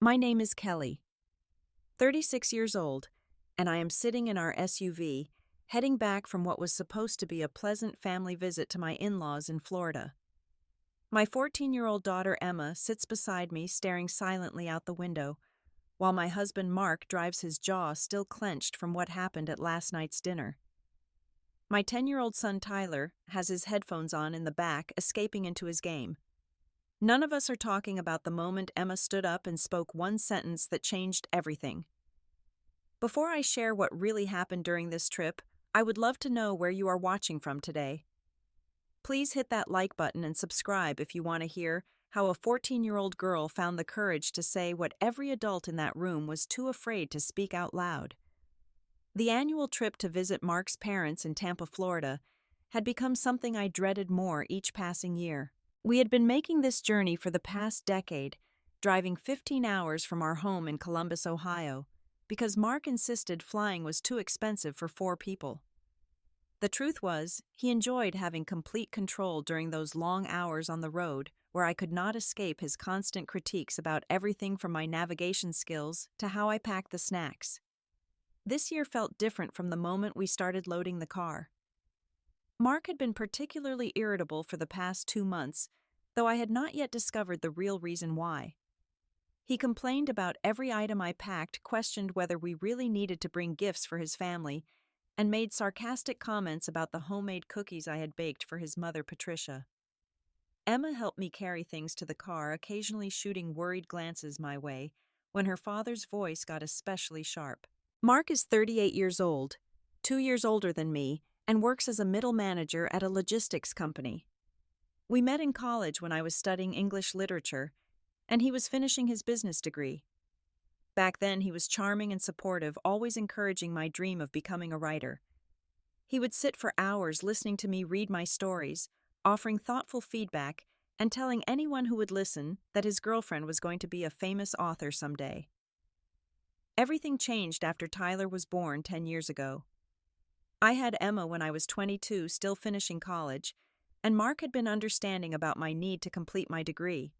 My name is Kelly, 36 years old, and I am sitting in our SUV, heading back from what was supposed to be a pleasant family visit to my in-laws in Florida. My 14-year-old daughter Emma sits beside me, staring silently out the window, while my husband Mark drives his jaw still clenched from what happened at last night's dinner. My 10-year-old son Tyler has his headphones on in the back, escaping into his game. None of us are talking about the moment Emma stood up and spoke one sentence that changed everything. Before I share what really happened during this trip, I would love to know where you are watching from today. Please hit that like button and subscribe if you want to hear how a 14-year-old girl found the courage to say what every adult in that room was too afraid to speak out loud. The annual trip to visit Mark's parents in Tampa, Florida, had become something I dreaded more each passing year. We had been making this journey for the past decade, driving 15 hours from our home in Columbus, Ohio, because Mark insisted flying was too expensive for 4 people. The truth was, he enjoyed having complete control during those long hours on the road where I could not escape his constant critiques about everything from my navigation skills to how I packed the snacks. This year felt different from the moment we started loading the car. Mark had been particularly irritable for the past 2 months, though I had not yet discovered the real reason why. He complained about every item I packed, questioned whether we really needed to bring gifts for his family, and made sarcastic comments about the homemade cookies I had baked for his mother, Patricia. Emma helped me carry things to the car, occasionally shooting worried glances my way, when her father's voice got especially sharp. Mark is 38 years old, 2 years older than me, and works as a middle manager at a logistics company. We met in college when I was studying English literature, and he was finishing his business degree. Back then, he was charming and supportive, always encouraging my dream of becoming a writer. He would sit for hours listening to me read my stories, offering thoughtful feedback, and telling anyone who would listen that his girlfriend was going to be a famous author someday. Everything changed after Tyler was born 10 years ago. I had Emma when I was 22, still finishing college, and Mark had been understanding about my need to complete my degree.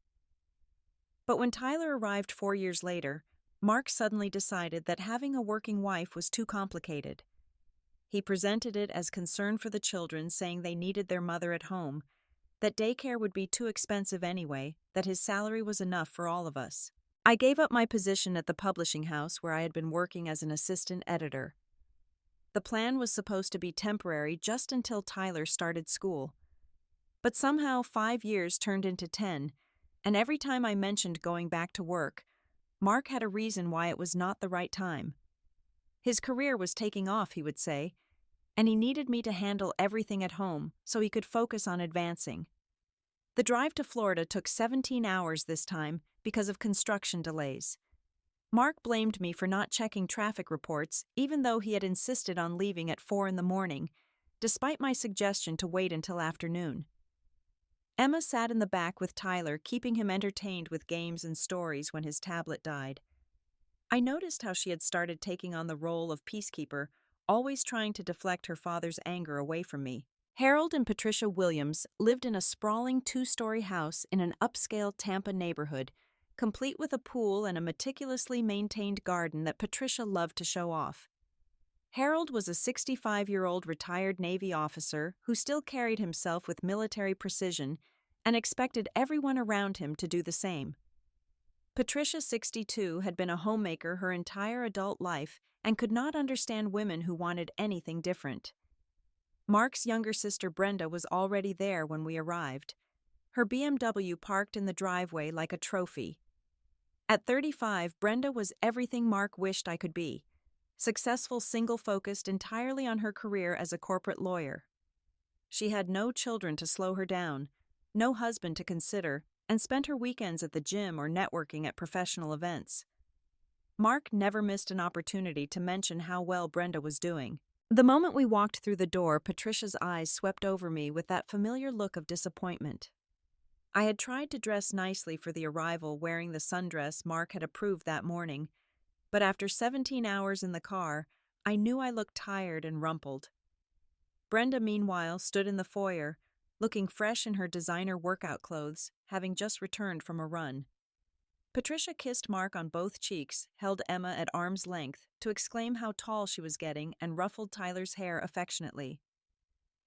But when Tyler arrived 4 years later, Mark suddenly decided that having a working wife was too complicated. He presented it as concern for the children, saying they needed their mother at home, that daycare would be too expensive anyway, that his salary was enough for all of us. I gave up my position at the publishing house where I had been working as an assistant editor. The plan was supposed to be temporary just until Tyler started school. But somehow 5 years turned into 10, and every time I mentioned going back to work, Mark had a reason why it was not the right time. His career was taking off, he would say, and he needed me to handle everything at home so he could focus on advancing. The drive to Florida took 17 hours this time because of construction delays. Mark blamed me for not checking traffic reports, even though he had insisted on leaving at 4 in the morning, despite my suggestion to wait until afternoon. Emma sat in the back with Tyler, keeping him entertained with games and stories when his tablet died. I noticed how she had started taking on the role of peacekeeper, always trying to deflect her father's anger away from me. Harold and Patricia Williams lived in a sprawling 2-story house in an upscale Tampa neighborhood, complete with a pool and a meticulously maintained garden that Patricia loved to show off. Harold was a 65-year-old retired Navy officer who still carried himself with military precision and expected everyone around him to do the same. Patricia, 62, had been a homemaker her entire adult life and could not understand women who wanted anything different. Mark's younger sister Brenda was already there when we arrived, her BMW parked in the driveway like a trophy. At 35, Brenda was everything Mark wished I could be. Successful, single-focused entirely on her career as a corporate lawyer. She had no children to slow her down, no husband to consider, and spent her weekends at the gym or networking at professional events. Mark never missed an opportunity to mention how well Brenda was doing. The moment we walked through the door, Patricia's eyes swept over me with that familiar look of disappointment. I had tried to dress nicely for the arrival, wearing the sundress Mark had approved that morning, but after 17 hours in the car, I knew I looked tired and rumpled. Brenda, meanwhile, stood in the foyer, looking fresh in her designer workout clothes, having just returned from a run. Patricia kissed Mark on both cheeks, held Emma at arm's length to exclaim how tall she was getting, and ruffled Tyler's hair affectionately.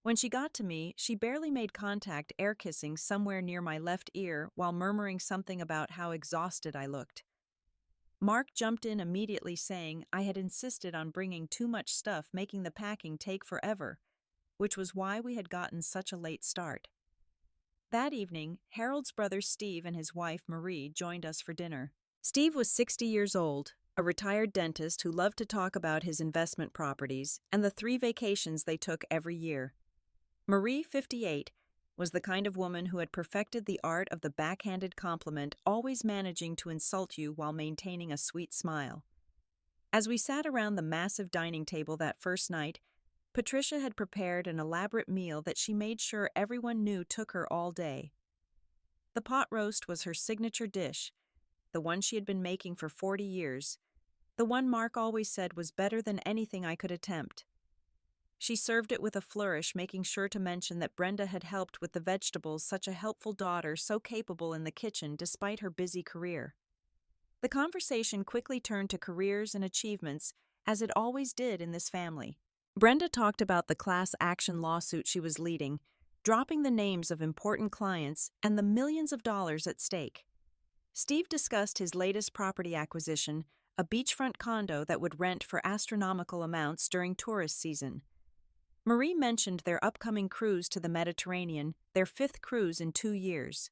When she got to me, she barely made contact, air kissing somewhere near my left ear while murmuring something about how exhausted I looked. Mark jumped in immediately, saying I had insisted on bringing too much stuff, making the packing take forever, which was why we had gotten such a late start. That evening, Harold's brother Steve and his wife Marie joined us for dinner. Steve was 60 years old, a retired dentist who loved to talk about his investment properties and the 3 vacations they took every year. Marie, 58, was the kind of woman who had perfected the art of the backhanded compliment, always managing to insult you while maintaining a sweet smile. As we sat around the massive dining table that first night, Patricia had prepared an elaborate meal that she made sure everyone knew took her all day. The pot roast was her signature dish, the one she had been making for 40 years, the one Mark always said was better than anything I could attempt. She served it with a flourish, making sure to mention that Brenda had helped with the vegetables, such a helpful daughter, so capable in the kitchen despite her busy career. The conversation quickly turned to careers and achievements, as it always did in this family. Brenda talked about the class action lawsuit she was leading, dropping the names of important clients and the millions of dollars at stake. Steve discussed his latest property acquisition, a beachfront condo that would rent for astronomical amounts during tourist season. Marie mentioned their upcoming cruise to the Mediterranean, their 5th cruise in 2 years.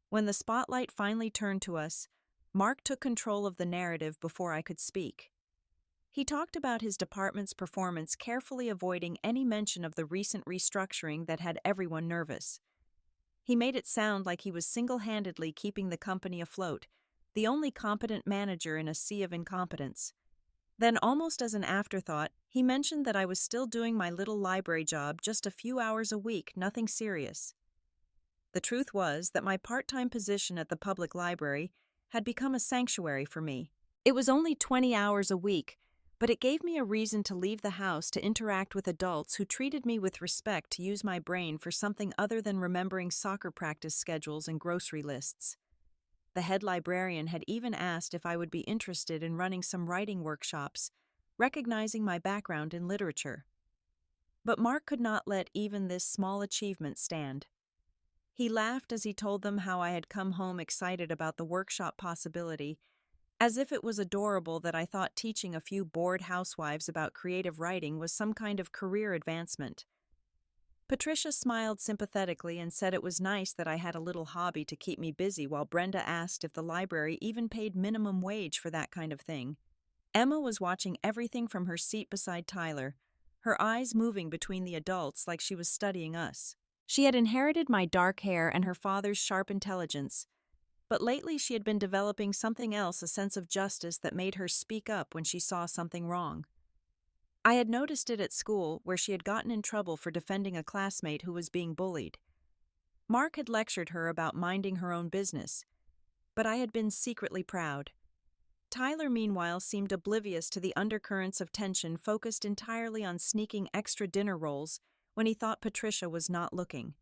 When the spotlight finally turned to us, Mark took control of the narrative before I could speak. He talked about his department's performance, carefully avoiding any mention of the recent restructuring that had everyone nervous. He made it sound like he was single-handedly keeping the company afloat, the only competent manager in a sea of incompetence. Then, almost as an afterthought, he mentioned that I was still doing my little library job, just a few hours a week, nothing serious. The truth was that my part-time position at the public library had become a sanctuary for me. It was only 20 hours a week, but it gave me a reason to leave the house to interact with adults who treated me with respect, to use my brain for something other than remembering soccer practice schedules and grocery lists. The head librarian had even asked if I would be interested in running some writing workshops, recognizing my background in literature. But Mark could not let even this small achievement stand. He laughed as he told them how I had come home excited about the workshop possibility, as if it was adorable that I thought teaching a few bored housewives about creative writing was some kind of career advancement. Patricia smiled sympathetically and said it was nice that I had a little hobby to keep me busy, while Brenda asked if the library even paid minimum wage for that kind of thing. Emma was watching everything from her seat beside Tyler, her eyes moving between the adults like she was studying us. She had inherited my dark hair and her father's sharp intelligence, but lately she had been developing something else, a sense of justice that made her speak up when she saw something wrong. I had noticed it at school, where she had gotten in trouble for defending a classmate who was being bullied. Mark had lectured her about minding her own business, but I had been secretly proud. Tyler, meanwhile, seemed oblivious to the undercurrents of tension, focused entirely on sneaking extra dinner rolls when he thought Patricia was not looking.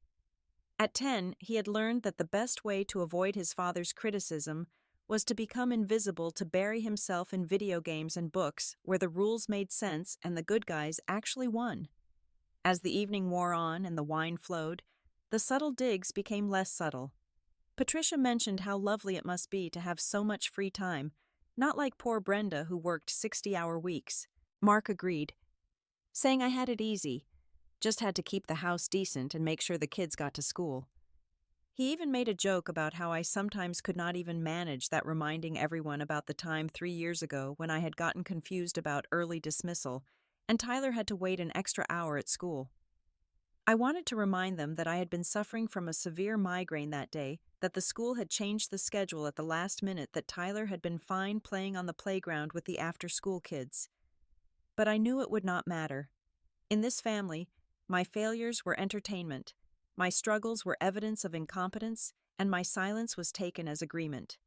At 10, he had learned that the best way to avoid his father's criticism was to become invisible, to bury himself in video games and books where the rules made sense and the good guys actually won. As the evening wore on and the wine flowed, the subtle digs became less subtle. Patricia mentioned how lovely it must be to have so much free time, not like poor Brenda who worked 60-hour weeks. Mark agreed, saying I had it easy, just had to keep the house decent and make sure the kids got to school. He even made a joke about how I sometimes could not even manage that, reminding everyone about the time 3 years ago when I had gotten confused about early dismissal and Tyler had to wait an extra hour at school. I wanted to remind them that I had been suffering from a severe migraine that day, that the school had changed the schedule at the last minute, that Tyler had been fine playing on the playground with the after-school kids. But I knew it would not matter. In this family, my failures were entertainment. My struggles were evidence of incompetence, and my silence was taken as agreement.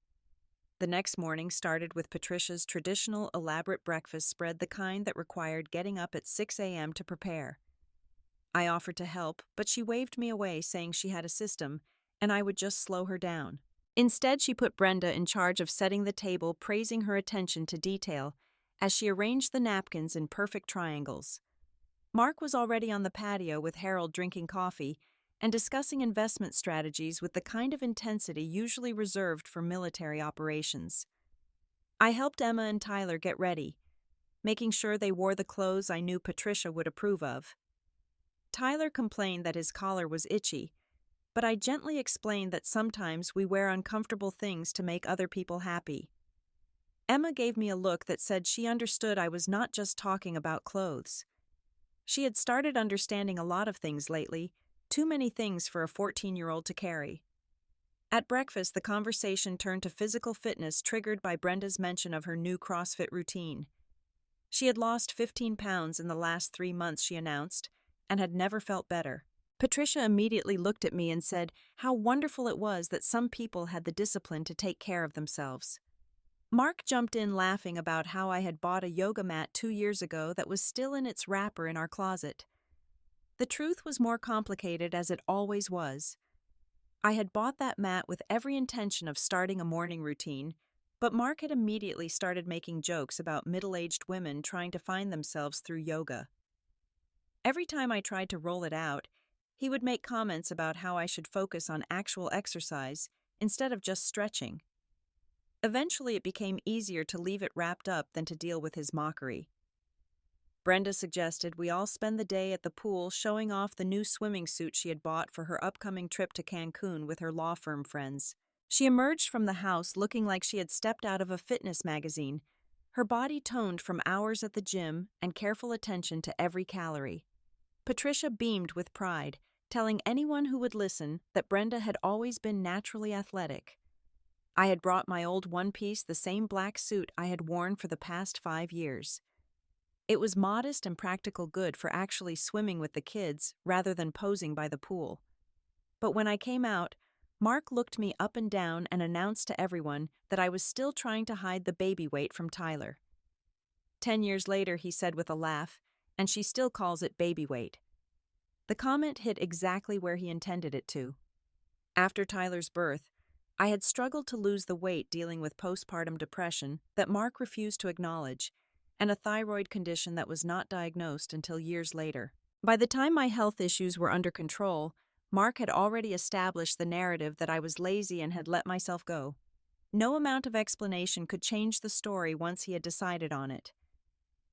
The next morning started with Patricia's traditional elaborate breakfast spread, the kind that required getting up at 6 a.m. to prepare. I offered to help, but she waved me away, saying she had a system, and I would just slow her down. Instead, she put Brenda in charge of setting the table, praising her attention to detail as she arranged the napkins in perfect triangles. Mark was already on the patio with Harold drinking coffee and discussing investment strategies with the kind of intensity usually reserved for military operations. I helped Emma and Tyler get ready, making sure they wore the clothes I knew Patricia would approve of. Tyler complained that his collar was itchy, but I gently explained that sometimes we wear uncomfortable things to make other people happy. Emma gave me a look that said she understood I was not just talking about clothes. She had started understanding a lot of things lately, too many things for a 14-year-old to carry. At breakfast, the conversation turned to physical fitness triggered by Brenda's mention of her new CrossFit routine. She had lost 15 pounds in the last 3 months, she announced, and had never felt better. Patricia immediately looked at me and said how wonderful it was that some people had the discipline to take care of themselves. Mark jumped in laughing about how I had bought a yoga mat 2 years ago that was still in its wrapper in our closet. The truth was more complicated, as it always was. I had bought that mat with every intention of starting a morning routine, but Mark had immediately started making jokes about middle-aged women trying to find themselves through yoga. Every time I tried to roll it out, he would make comments about how I should focus on actual exercise instead of just stretching. Eventually, it became easier to leave it wrapped up than to deal with his mockery. Brenda suggested we all spend the day at the pool showing off the new swimming suit she had bought for her upcoming trip to Cancun with her law firm friends. She emerged from the house looking like she had stepped out of a fitness magazine, her body toned from hours at the gym and careful attention to every calorie. Patricia beamed with pride, telling anyone who would listen that Brenda had always been naturally athletic. I had brought my old one-piece, the same black suit I had worn for the past 5 years. It was modest and practical good for actually swimming with the kids rather than posing by the pool. But when I came out, Mark looked me up and down and announced to everyone that I was still trying to hide the baby weight from Tyler. 10 years later, he said with a laugh, and she still calls it baby weight. The comment hit exactly where he intended it to. After Tyler's birth, I had struggled to lose the weight dealing with postpartum depression that Mark refused to acknowledge, and a thyroid condition that was not diagnosed until years later. By the time my health issues were under control, Mark had already established the narrative that I was lazy and had let myself go. No amount of explanation could change the story once he had decided on it.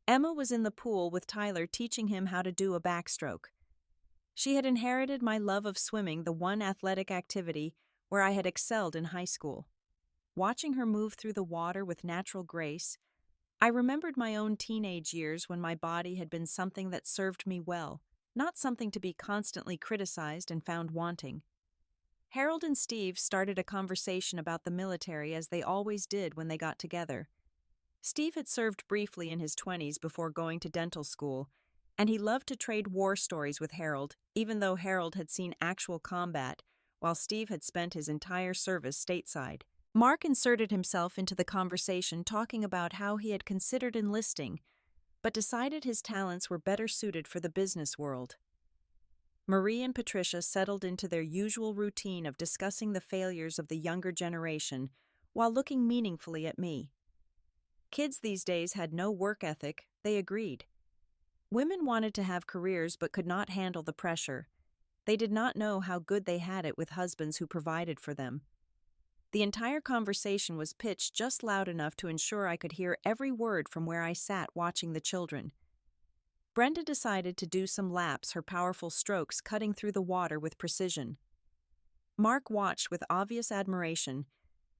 Emma was in the pool with Tyler teaching him how to do a backstroke. She had inherited my love of swimming, the one athletic activity where I had excelled in high school. Watching her move through the water with natural grace, I remembered my own teenage years when my body had been something that served me well, not something to be constantly criticized and found wanting. Harold and Steve started a conversation about the military, as they always did when they got together. Steve had served briefly in his 20s before going to dental school, and he loved to trade war stories with Harold, even though Harold had seen actual combat, while Steve had spent his entire service stateside. Mark inserted himself into the conversation, talking about how he had considered enlisting, but decided his talents were better suited for the business world. Marie and Patricia settled into their usual routine of discussing the failures of the younger generation while looking meaningfully at me. Kids these days had no work ethic, they agreed. Women wanted to have careers but could not handle the pressure. They did not know how good they had it with husbands who provided for them. The entire conversation was pitched just loud enough to ensure I could hear every word from where I sat watching the children. Brenda decided to do some laps, her powerful strokes cutting through the water with precision. Mark watched with obvious admiration,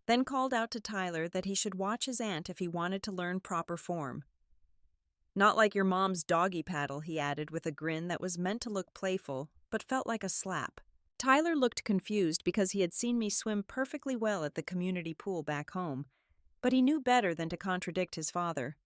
then called out to Tyler that he should watch his aunt if he wanted to learn proper form. "Not like your mom's doggy paddle," he added with a grin that was meant to look playful, but felt like a slap. Tyler looked confused because he had seen me swim perfectly well at the community pool back home, but he knew better than to contradict his father.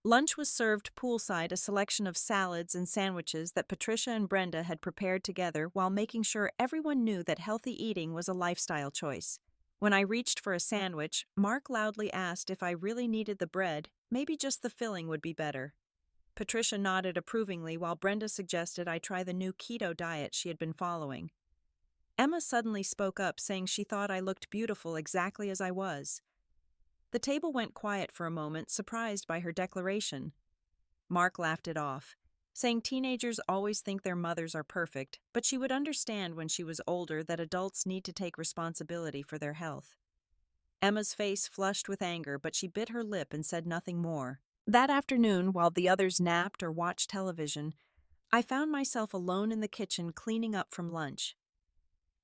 Lunch was served poolside, a selection of salads and sandwiches that Patricia and Brenda had prepared together while making sure everyone knew that healthy eating was a lifestyle choice. When I reached for a sandwich, Mark loudly asked if I really needed the bread, maybe just the filling would be better. Patricia nodded approvingly while Brenda suggested I try the new keto diet she had been following. Emma suddenly spoke up, saying she thought I looked beautiful exactly as I was. The table went quiet for a moment, surprised by her declaration. Mark laughed it off, saying teenagers always think their mothers are perfect, but she would understand when she was older that adults need to take responsibility for their health. Emma's face flushed with anger, but she bit her lip and said nothing more. That afternoon, while the others napped or watched television, I found myself alone in the kitchen cleaning up from lunch.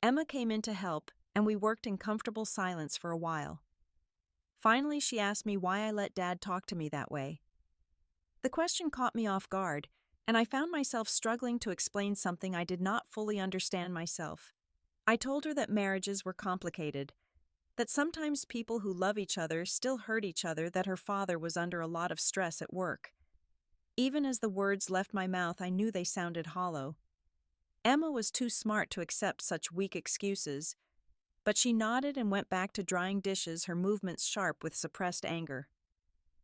Emma came in to help, and we worked in comfortable silence for a while. Finally, she asked me why I let Dad talk to me that way. The question caught me off guard, and I found myself struggling to explain something I did not fully understand myself. I told her that marriages were complicated, that sometimes people who love each other still hurt each other, that her father was under a lot of stress at work. Even as the words left my mouth, I knew they sounded hollow. Emma was too smart to accept such weak excuses, but she nodded and went back to drying dishes, her movements sharp with suppressed anger.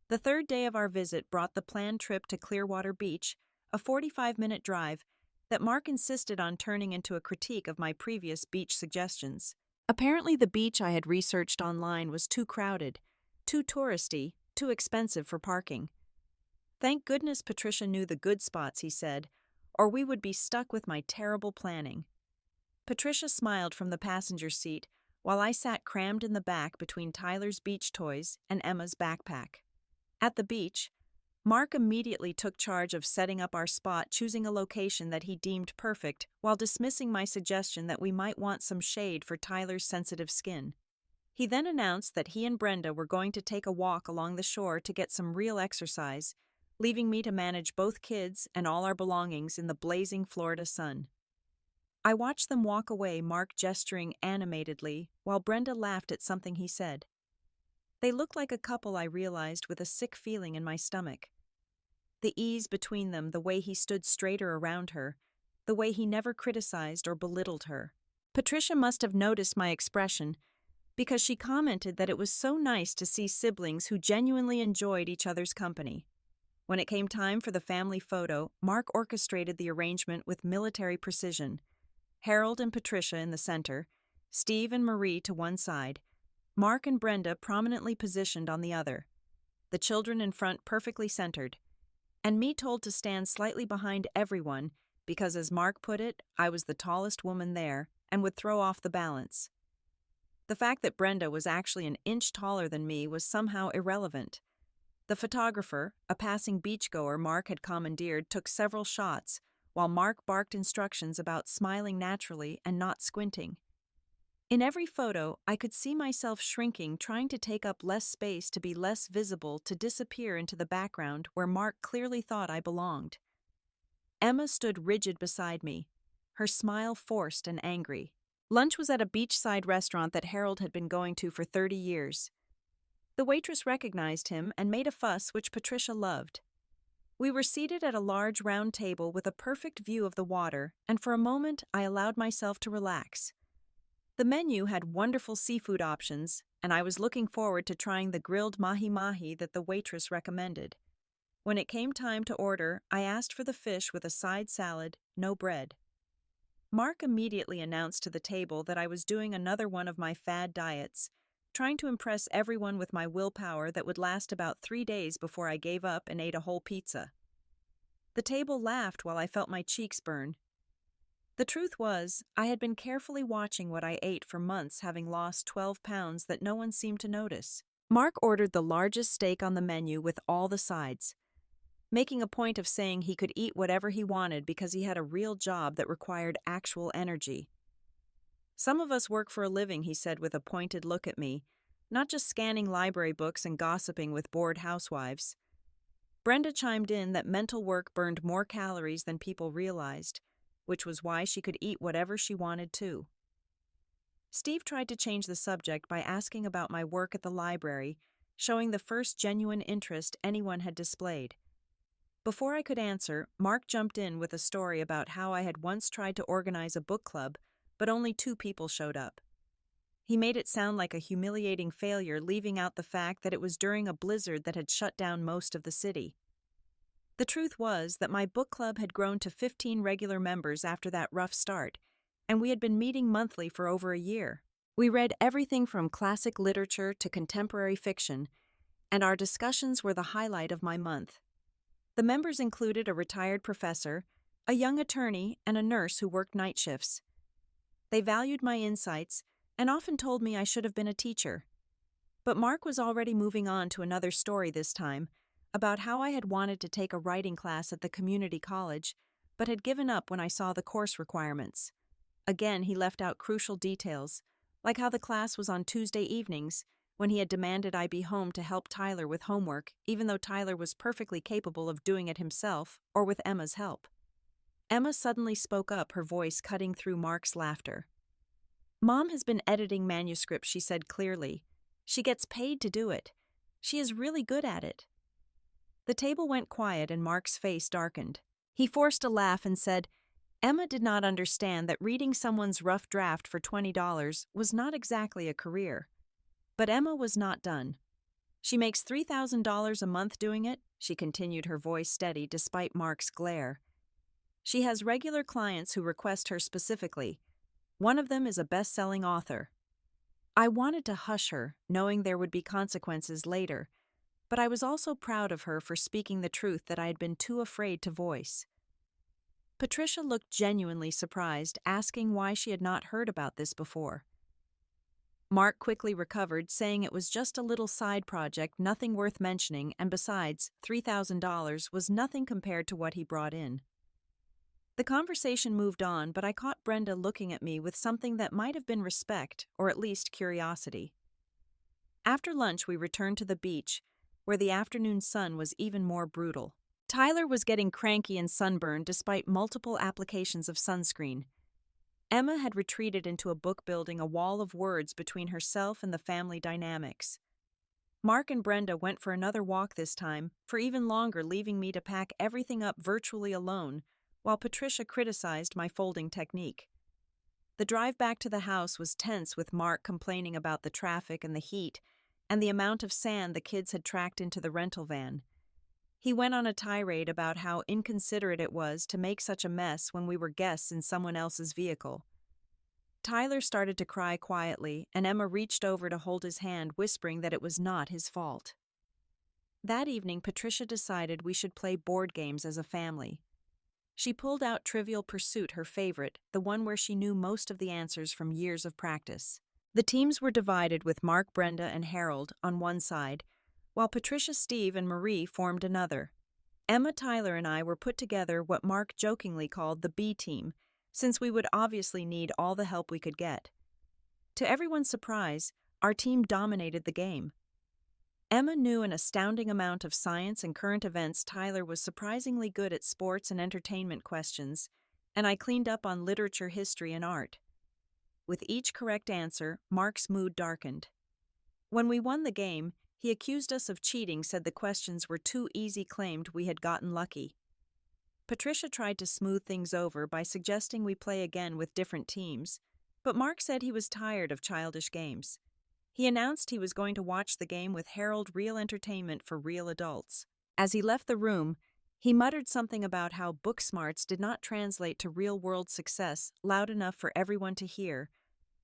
The third day of our visit brought the planned trip to Clearwater Beach, a 45-minute drive that Mark insisted on turning into a critique of my previous beach suggestions. Apparently, the beach I had researched online was too crowded, too touristy, too expensive for parking. Thank goodness Patricia knew the good spots, he said, or we would be stuck with my terrible planning. Patricia smiled from the passenger seat while I sat crammed in the back between Tyler's beach toys and Emma's backpack. At the beach, Mark immediately took charge of setting up our spot, choosing a location that he deemed perfect while dismissing my suggestion that we might want some shade for Tyler's sensitive skin. He then announced that he and Brenda were going to take a walk along the shore to get some real exercise, leaving me to manage both kids and all our belongings in the blazing Florida sun. I watched them walk away, Mark gesturing animatedly, while Brenda laughed at something he said. They looked like a couple, I realized, with a sick feeling in my stomach. The ease between them, the way he stood straighter around her, the way he never criticized or belittled her. Patricia must have noticed my expression, because she commented that it was so nice to see siblings who genuinely enjoyed each other's company. When it came time for the family photo, Mark orchestrated the arrangement with military precision. Harold and Patricia in the center, Steve and Marie to one side, Mark and Brenda prominently positioned on the other, the children in front perfectly centered, and me told to stand slightly behind everyone because, as Mark put it, I was the tallest woman there and would throw off the balance. The fact that Brenda was actually an inch taller than me was somehow irrelevant. The photographer, a passing beachgoer Mark had commandeered, took several shots, while Mark barked instructions about smiling naturally and not squinting. In every photo, I could see myself shrinking, trying to take up less space, to be less visible, to disappear into the background where Mark clearly thought I belonged. Emma stood rigid beside me, her smile forced and angry. Lunch was at a beachside restaurant that Harold had been going to for 30 years. The waitress recognized him and made a fuss, which Patricia loved. We were seated at a large round table with a perfect view of the water, and for a moment I allowed myself to relax. The menu had wonderful seafood options, and I was looking forward to trying the grilled mahi-mahi that the waitress recommended. When it came time to order, I asked for the fish with a side salad, no bread. Mark immediately announced to the table that I was doing another one of my fad diets, trying to impress everyone with my willpower that would last about 3 days before I gave up and ate a whole pizza. The table laughed while I felt my cheeks burn. The truth was, I had been carefully watching what I ate for months, having lost 12 pounds that no one seemed to notice. Mark ordered the largest steak on the menu with all the sides, making a point of saying he could eat whatever he wanted because he had a real job that required actual energy. Some of us work for a living, he said with a pointed look at me, not just scanning library books and gossiping with bored housewives. Brenda chimed in that mental work burned more calories than people realized, which was why she could eat whatever she wanted too. Steve tried to change the subject by asking about my work at the library, showing the first genuine interest anyone had displayed. Before I could answer, Mark jumped in with a story about how I had once tried to organize a book club, but only 2 people showed up. He made it sound like a humiliating failure, leaving out the fact that it was during a blizzard that had shut down most of the city. The truth was that my book club had grown to 15 regular members after that rough start, and we had been meeting monthly for over a year. We read everything from classic literature to contemporary fiction, and our discussions were the highlight of my month. The members included a retired professor, a young attorney, and a nurse who worked night shifts. They valued my insights and often told me I should have been a teacher. But Mark was already moving on to another story this time, about how I had wanted to take a writing class at the community college, but had given up when I saw the course requirements. Again, he left out crucial details, like how the class was on Tuesday evenings, when he had demanded I be home to help Tyler with homework, even though Tyler was perfectly capable of doing it himself or with Emma's help. Emma suddenly spoke up, her voice cutting through Mark's laughter. "Mom has been editing manuscripts," she said clearly. "She gets paid to do it. She is really good at it." The table went quiet and Mark's face darkened. He forced a laugh and said, "Emma did not understand that reading someone's rough draft for $20 was not exactly a career." But Emma was not done. "She makes $3,000 a month doing it," she continued, her voice steady despite Mark's glare. "She has regular clients who request her specifically. One of them is a best-selling author." I wanted to hush her, knowing there would be consequences later, but I was also proud of her for speaking the truth that I had been too afraid to voice. Patricia looked genuinely surprised, asking why she had not heard about this before. Mark quickly recovered, saying it was just a little side project, nothing worth mentioning, and besides, $3,000 was nothing compared to what he brought in. The conversation moved on, but I caught Brenda looking at me with something that might have been respect, or at least curiosity. After lunch, we returned to the beach, where the afternoon sun was even more brutal. Tyler was getting cranky and sunburned despite multiple applications of sunscreen. Emma had retreated into a book, building a wall of words between herself and the family dynamics. Mark and Brenda went for another walk this time, for even longer, leaving me to pack everything up virtually alone, while Patricia criticized my folding technique. The drive back to the house was tense, with Mark complaining about the traffic and the heat, and the amount of sand the kids had tracked into the rental van. He went on a tirade about how inconsiderate it was to make such a mess when we were guests in someone else's vehicle. Tyler started to cry quietly, and Emma reached over to hold his hand, whispering that it was not his fault. That evening, Patricia decided we should play board games as a family. She pulled out Trivial Pursuit, her favorite, the one where she knew most of the answers from years of practice. The teams were divided, with Mark, Brenda, and Harold on one side, while Patricia, Steve, and Marie formed another. Emma, Tyler, and I were put together what Mark jokingly called the B team, since we would obviously need all the help we could get. To everyone's surprise, our team dominated the game. Emma knew an astounding amount of science and current events. Tyler was surprisingly good at sports and entertainment questions, and I cleaned up on literature, history, and art. With each correct answer, Mark's mood darkened. When we won the game, he accused us of cheating, said the questions were too easy, claimed we had gotten lucky. Patricia tried to smooth things over by suggesting we play again with different teams, but Mark said he was tired of childish games. He announced he was going to watch the game with Harold, real entertainment for real adults. As he left the room, he muttered something about how book smarts did not translate to real-world success, loud enough for everyone to hear,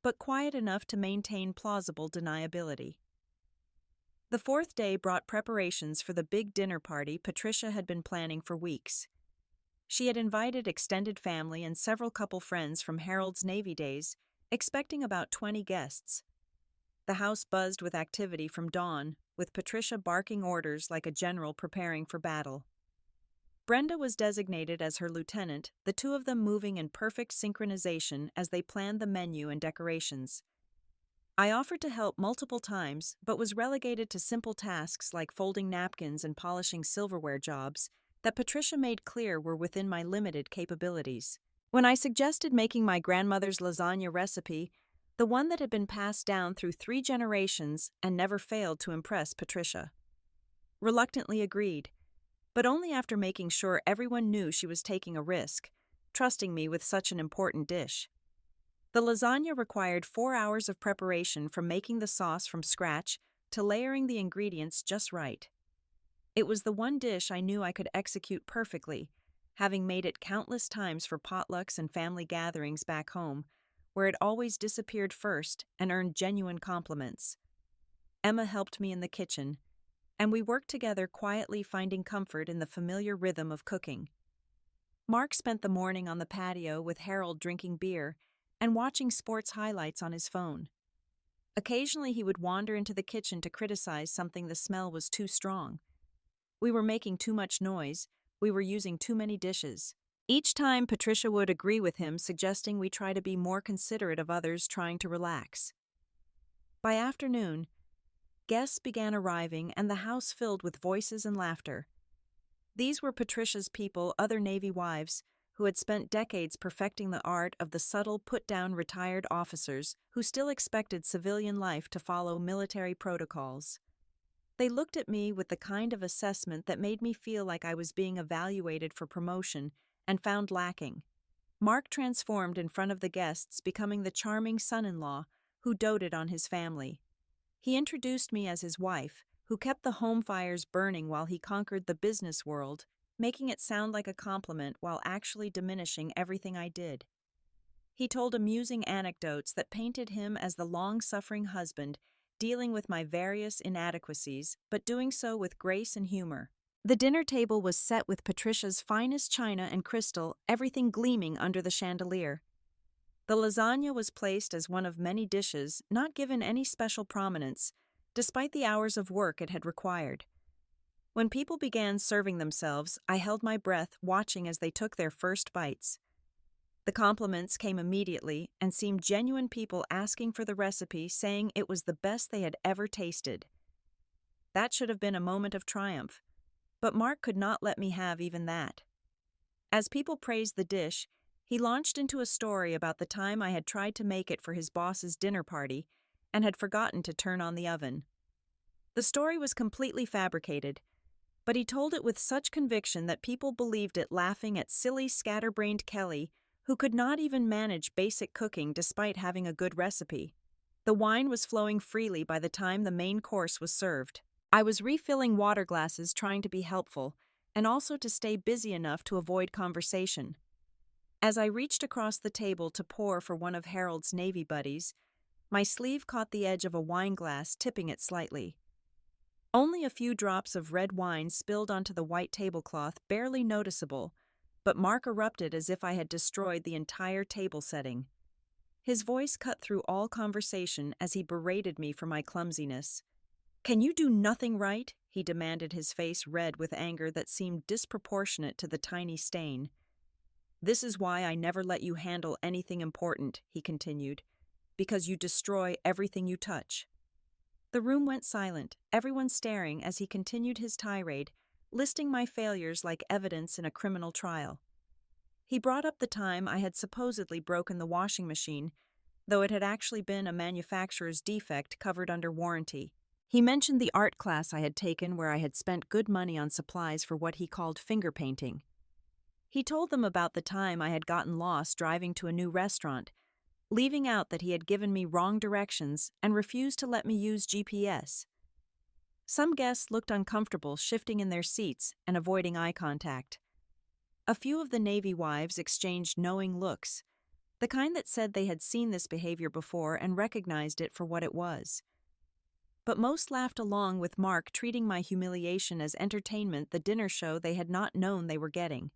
but quiet enough to maintain plausible deniability. The fourth day brought preparations for the big dinner party Patricia had been planning for weeks. She had invited extended family and several couple friends from Harold's Navy days, expecting about 20 guests. The house buzzed with activity from dawn, with Patricia barking orders like a general preparing for battle. Brenda was designated as her lieutenant, the two of them moving in perfect synchronization as they planned the menu and decorations. I offered to help multiple times, but was relegated to simple tasks like folding napkins and polishing silverware, jobs that Patricia made clear were within my limited capabilities. When I suggested making my grandmother's lasagna recipe, the one that had been passed down through 3 generations and never failed to impress, Patricia reluctantly agreed, but only after making sure everyone knew she was taking a risk, trusting me with such an important dish. The lasagna required 4 hours of preparation, from making the sauce from scratch to layering the ingredients just right. It was the one dish I knew I could execute perfectly, having made it countless times for potlucks and family gatherings back home, where it always disappeared first and earned genuine compliments. Emma helped me in the kitchen, and we worked together quietly, finding comfort in the familiar rhythm of cooking. Mark spent the morning on the patio with Harold drinking beer and watching sports highlights on his phone. Occasionally he would wander into the kitchen to criticize something the smell was too strong. We were making too much noise, we were using too many dishes. Each time Patricia would agree with him, suggesting we try to be more considerate of others trying to relax. By afternoon, guests began arriving and the house filled with voices and laughter. These were Patricia's people, other Navy wives, who had spent decades perfecting the art of the subtle put-down retired officers who still expected civilian life to follow military protocols. They looked at me with the kind of assessment that made me feel like I was being evaluated for promotion and found lacking. Mark transformed in front of the guests, becoming the charming son-in-law who doted on his family. He introduced me as his wife, who kept the home fires burning while he conquered the business world, making it sound like a compliment while actually diminishing everything I did. He told amusing anecdotes that painted him as the long-suffering husband, dealing with my various inadequacies, but doing so with grace and humor. The dinner table was set with Patricia's finest china and crystal, everything gleaming under the chandelier. The lasagna was placed as one of many dishes, not given any special prominence, despite the hours of work it had required. When people began serving themselves, I held my breath, watching as they took their first bites. The compliments came immediately and seemed genuine people asking for the recipe, saying it was the best they had ever tasted. That should have been a moment of triumph, but Mark could not let me have even that. As people praised the dish, he launched into a story about the time I had tried to make it for his boss's dinner party and had forgotten to turn on the oven. The story was completely fabricated, but he told it with such conviction that people believed it, laughing at silly, scatterbrained Kelly, who could not even manage basic cooking despite having a good recipe. The wine was flowing freely by the time the main course was served. I was refilling water glasses, trying to be helpful, and also to stay busy enough to avoid conversation. As I reached across the table to pour for one of Harold's Navy buddies, my sleeve caught the edge of a wine glass, tipping it slightly. Only a few drops of red wine spilled onto the white tablecloth, barely noticeable, but Mark erupted as if I had destroyed the entire table setting. His voice cut through all conversation as he berated me for my clumsiness. "Can you do nothing right?" he demanded, his face red with anger that seemed disproportionate to the tiny stain. "This is why I never let you handle anything important," he continued, "because you destroy everything you touch." The room went silent, everyone staring as he continued his tirade, listing my failures like evidence in a criminal trial. He brought up the time I had supposedly broken the washing machine, though it had actually been a manufacturer's defect covered under warranty. He mentioned the art class I had taken, where I had spent good money on supplies for what he called finger painting. He told them about the time I had gotten lost driving to a new restaurant, leaving out that he had given me wrong directions and refused to let me use GPS. Some guests looked uncomfortable, shifting in their seats and avoiding eye contact. A few of the Navy wives exchanged knowing looks, the kind that said they had seen this behavior before and recognized it for what it was. But most laughed along with Mark, treating my humiliation as entertainment, the dinner show they had not known they were getting.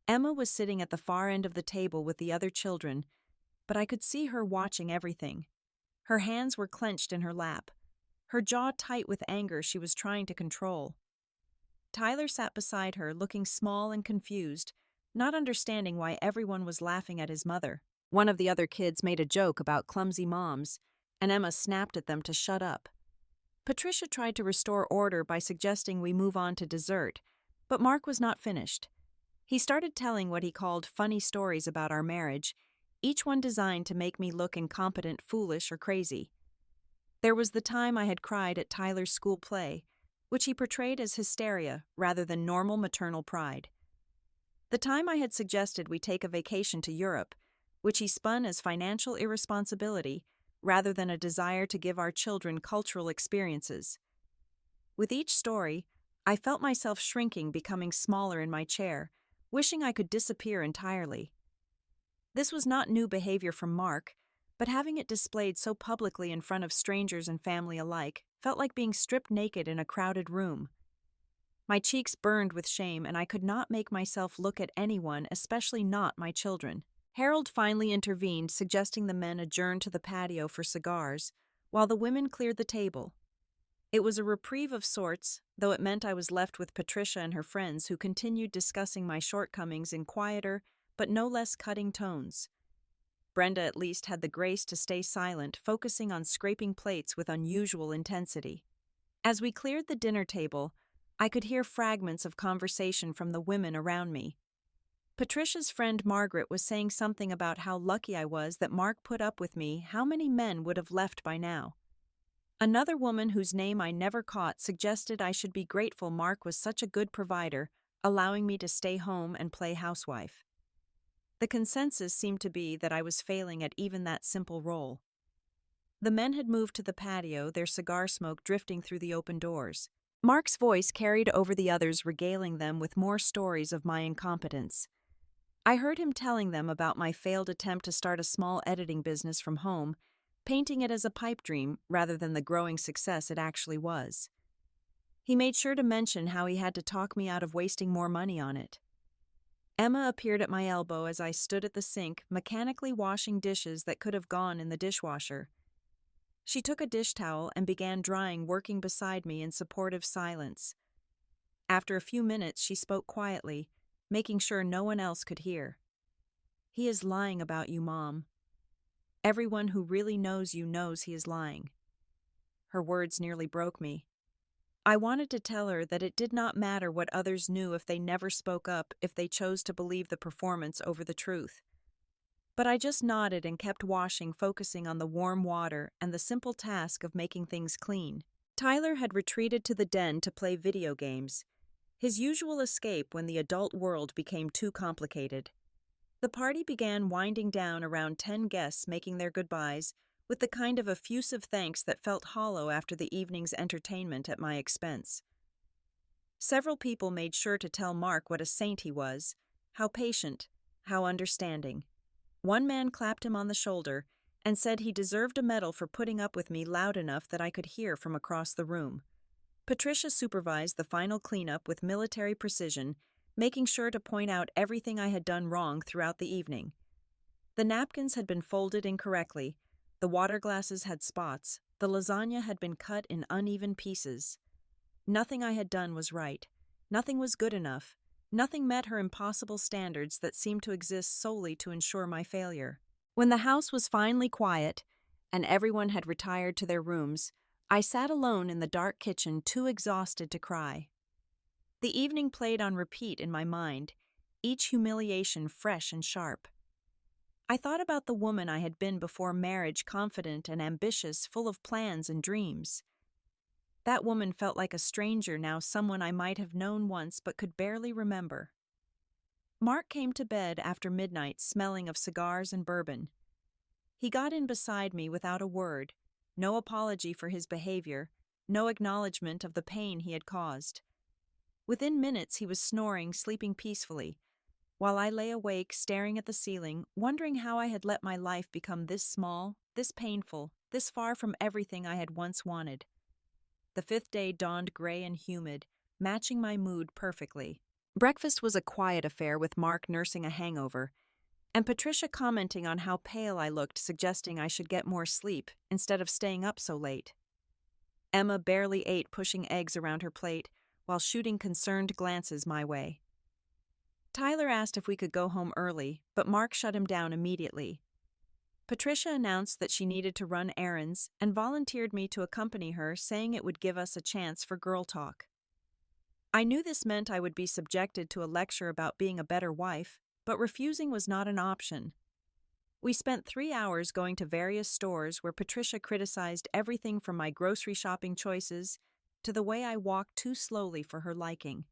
Emma was sitting at the far end of the table with the other children, but I could see her watching everything. Her hands were clenched in her lap, her jaw tight with anger she was trying to control. Tyler sat beside her, looking small and confused, not understanding why everyone was laughing at his mother. One of the other kids made a joke about clumsy moms, and Emma snapped at them to shut up. Patricia tried to restore order by suggesting we move on to dessert, but Mark was not finished. He started telling what he called funny stories about our marriage, each one designed to make me look incompetent, foolish, or crazy. There was the time I had cried at Tyler's school play, which he portrayed as hysteria rather than normal maternal pride. The time I had suggested we take a vacation to Europe, which he spun as financial irresponsibility rather than a desire to give our children cultural experiences. With each story, I felt myself shrinking, becoming smaller in my chair, wishing I could disappear entirely. This was not new behavior from Mark, but having it displayed so publicly in front of strangers and family alike felt like being stripped naked in a crowded room. My cheeks burned with shame, and I could not make myself look at anyone, especially not my children. Harold finally intervened, suggesting the men adjourn to the patio for cigars, while the women cleared the table. It was a reprieve of sorts, though it meant I was left with Patricia and her friends, who continued discussing my shortcomings in quieter, but no less cutting tones. Brenda at least had the grace to stay silent, focusing on scraping plates with unusual intensity. As we cleared the dinner table, I could hear fragments of conversation from the women around me. Patricia's friend Margaret was saying something about how lucky I was that Mark put up with me. How many men would have left by now? Another woman, whose name I never caught, suggested I should be grateful Mark was such a good provider, allowing me to stay home and play housewife. The consensus seemed to be that I was failing at even that simple role. The men had moved to the patio, their cigar smoke drifting through the open doors. Mark's voice carried over the others, regaling them with more stories of my incompetence. I heard him telling them about my failed attempt to start a small editing business from home, painting it as a pipe dream rather than the growing success it actually was. He made sure to mention how he had to talk me out of wasting more money on it. Emma appeared at my elbow as I stood at the sink, mechanically washing dishes that could have gone in the dishwasher. She took a dish towel and began drying, working beside me in supportive silence. After a few minutes, she spoke quietly, making sure no one else could hear. "He is lying about you, Mom. Everyone who really knows you knows he is lying." Her words nearly broke me. I wanted to tell her that it did not matter what others knew if they never spoke up, if they chose to believe the performance over the truth. But I just nodded and kept washing, focusing on the warm water and the simple task of making things clean. Tyler had retreated to the den to play video games, his usual escape when the adult world became too complicated. The party began winding down, around 10 guests making their goodbyes, with the kind of effusive thanks that felt hollow after the evening's entertainment at my expense. Several people made sure to tell Mark what a saint he was, how patient, how understanding. One man clapped him on the shoulder and said he deserved a medal for putting up with me loud enough that I could hear from across the room. Patricia supervised the final cleanup with military precision, making sure to point out everything I had done wrong throughout the evening. The napkins had been folded incorrectly, the water glasses had spots, the lasagna had been cut in uneven pieces. Nothing I had done was right. Nothing was good enough. Nothing met her impossible standards that seemed to exist solely to ensure my failure. When the house was finally quiet, and everyone had retired to their rooms, I sat alone in the dark kitchen, too exhausted to cry. The evening played on repeat in my mind, each humiliation fresh and sharp. I thought about the woman I had been before marriage, confident and ambitious, full of plans and dreams. That woman felt like a stranger now, someone I might have known once but could barely remember. Mark came to bed after midnight, smelling of cigars and bourbon. He got in beside me without a word, no apology for his behavior, no acknowledgement of the pain he had caused. Within minutes he was snoring, sleeping peacefully, while I lay awake, staring at the ceiling, wondering how I had let my life become this small, this painful, this far from everything I had once wanted. The fifth day dawned gray and humid, matching my mood perfectly. Breakfast was a quiet affair, with Mark nursing a hangover, and Patricia commenting on how pale I looked, suggesting I should get more sleep instead of staying up so late. Emma barely ate, pushing eggs around her plate while shooting concerned glances my way. Tyler asked if we could go home early, but Mark shut him down immediately. Patricia announced that she needed to run errands and volunteered me to accompany her, saying it would give us a chance for girl talk. I knew this meant I would be subjected to a lecture about being a better wife, but refusing was not an option. We spent 3 hours going to various stores where Patricia criticized everything from my grocery shopping choices to the way I walked too slowly for her liking.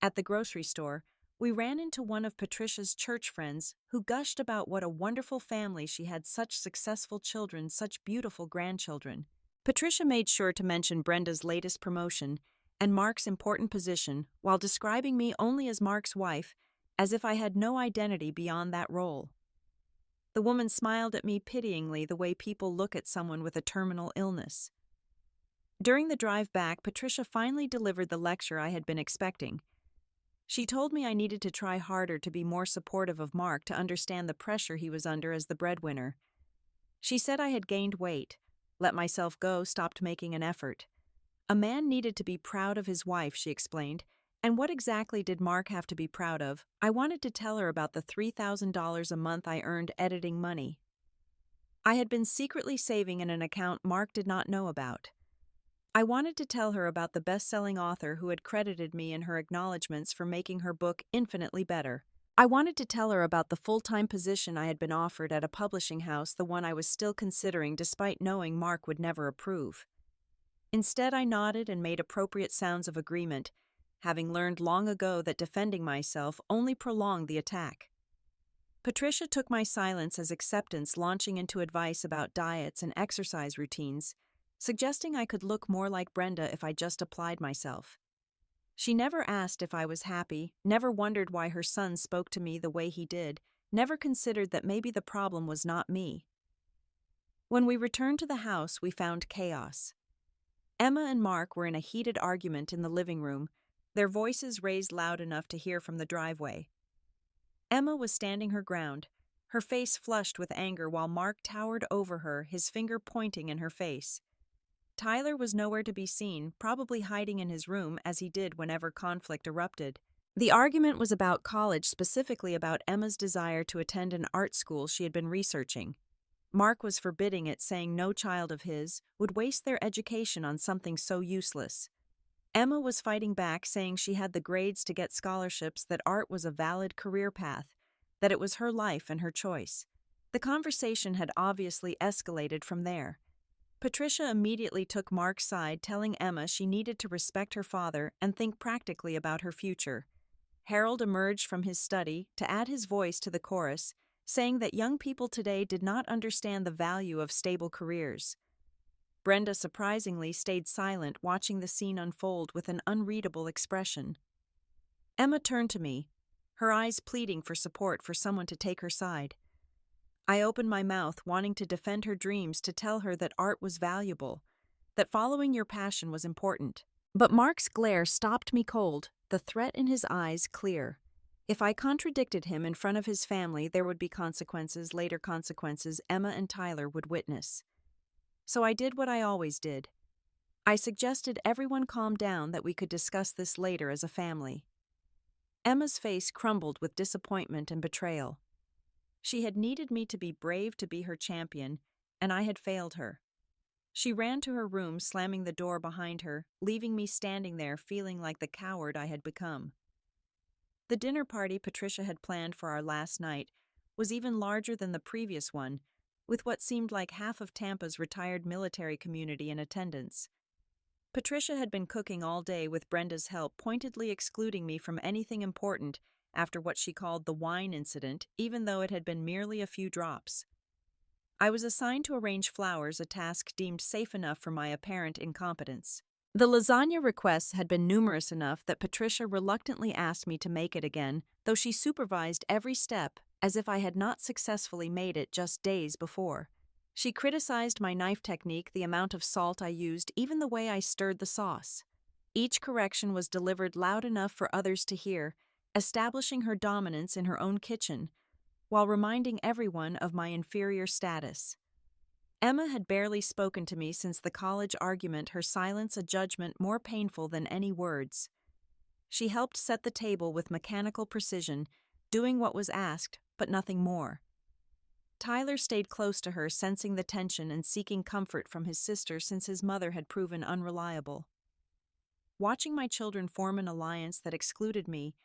At the grocery store, we ran into one of Patricia's church friends who gushed about what a wonderful family she had, such successful children, such beautiful grandchildren. Patricia made sure to mention Brenda's latest promotion and Mark's important position while describing me only as Mark's wife as if I had no identity beyond that role. The woman smiled at me pityingly the way people look at someone with a terminal illness. During the drive back, Patricia finally delivered the lecture I had been expecting. She told me I needed to try harder to be more supportive of Mark to understand the pressure he was under as the breadwinner. She said I had gained weight, let myself go, stopped making an effort. A man needed to be proud of his wife, she explained. And what exactly did Mark have to be proud of? I wanted to tell her about the $3,000 a month I earned editing money. I had been secretly saving in an account Mark did not know about. I wanted to tell her about the best-selling author who had credited me in her acknowledgments for making her book infinitely better. I wanted to tell her about the full-time position I had been offered at a publishing house, the one I was still considering despite knowing Mark would never approve. Instead, I nodded and made appropriate sounds of agreement, having learned long ago that defending myself only prolonged the attack. Patricia took my silence as acceptance, launching into advice about diets and exercise routines, suggesting I could look more like Brenda if I just applied myself. She never asked if I was happy, never wondered why her son spoke to me the way he did, never considered that maybe the problem was not me. When we returned to the house, we found chaos. Emma and Mark were in a heated argument in the living room, their voices raised loud enough to hear from the driveway. Emma was standing her ground, her face flushed with anger while Mark towered over her, his finger pointing in her face. Tyler was nowhere to be seen, probably hiding in his room as he did whenever conflict erupted. The argument was about college, specifically about Emma's desire to attend an art school she had been researching. Mark was forbidding it, saying no child of his would waste their education on something so useless. Emma was fighting back, saying she had the grades to get scholarships, that art was a valid career path, that it was her life and her choice. The conversation had obviously escalated from there. Patricia immediately took Mark's side, telling Emma she needed to respect her father and think practically about her future. Harold emerged from his study to add his voice to the chorus, saying that young people today did not understand the value of stable careers. Brenda surprisingly stayed silent, watching the scene unfold with an unreadable expression. Emma turned to me, her eyes pleading for support, for someone to take her side. I opened my mouth, wanting to defend her dreams, to tell her that art was valuable, that following your passion was important. But Mark's glare stopped me cold, the threat in his eyes clear. If I contradicted him in front of his family, there would be consequences, later consequences Emma and Tyler would witness. So I did what I always did. I suggested everyone calm down, that we could discuss this later as a family. Emma's face crumbled with disappointment and betrayal. She had needed me to be brave to be her champion, and I had failed her. She ran to her room, slamming the door behind her, leaving me standing there feeling like the coward I had become. The dinner party Patricia had planned for our last night was even larger than the previous one, with what seemed like half of Tampa's retired military community in attendance. Patricia had been cooking all day with Brenda's help, pointedly excluding me from anything important after what she called the wine incident, even though it had been merely a few drops. I was assigned to arrange flowers, a task deemed safe enough for my apparent incompetence. The lasagna requests had been numerous enough that Patricia reluctantly asked me to make it again, though she supervised every step as if I had not successfully made it just days before. She criticized my knife technique, the amount of salt I used, even the way I stirred the sauce. Each correction was delivered loud enough for others to hear, establishing her dominance in her own kitchen, while reminding everyone of my inferior status. Emma had barely spoken to me since the college argument, her silence a judgment more painful than any words. She helped set the table with mechanical precision, doing what was asked, but nothing more. Tyler stayed close to her, sensing the tension and seeking comfort from his sister since his mother had proven unreliable. Watching my children form an alliance that excluded me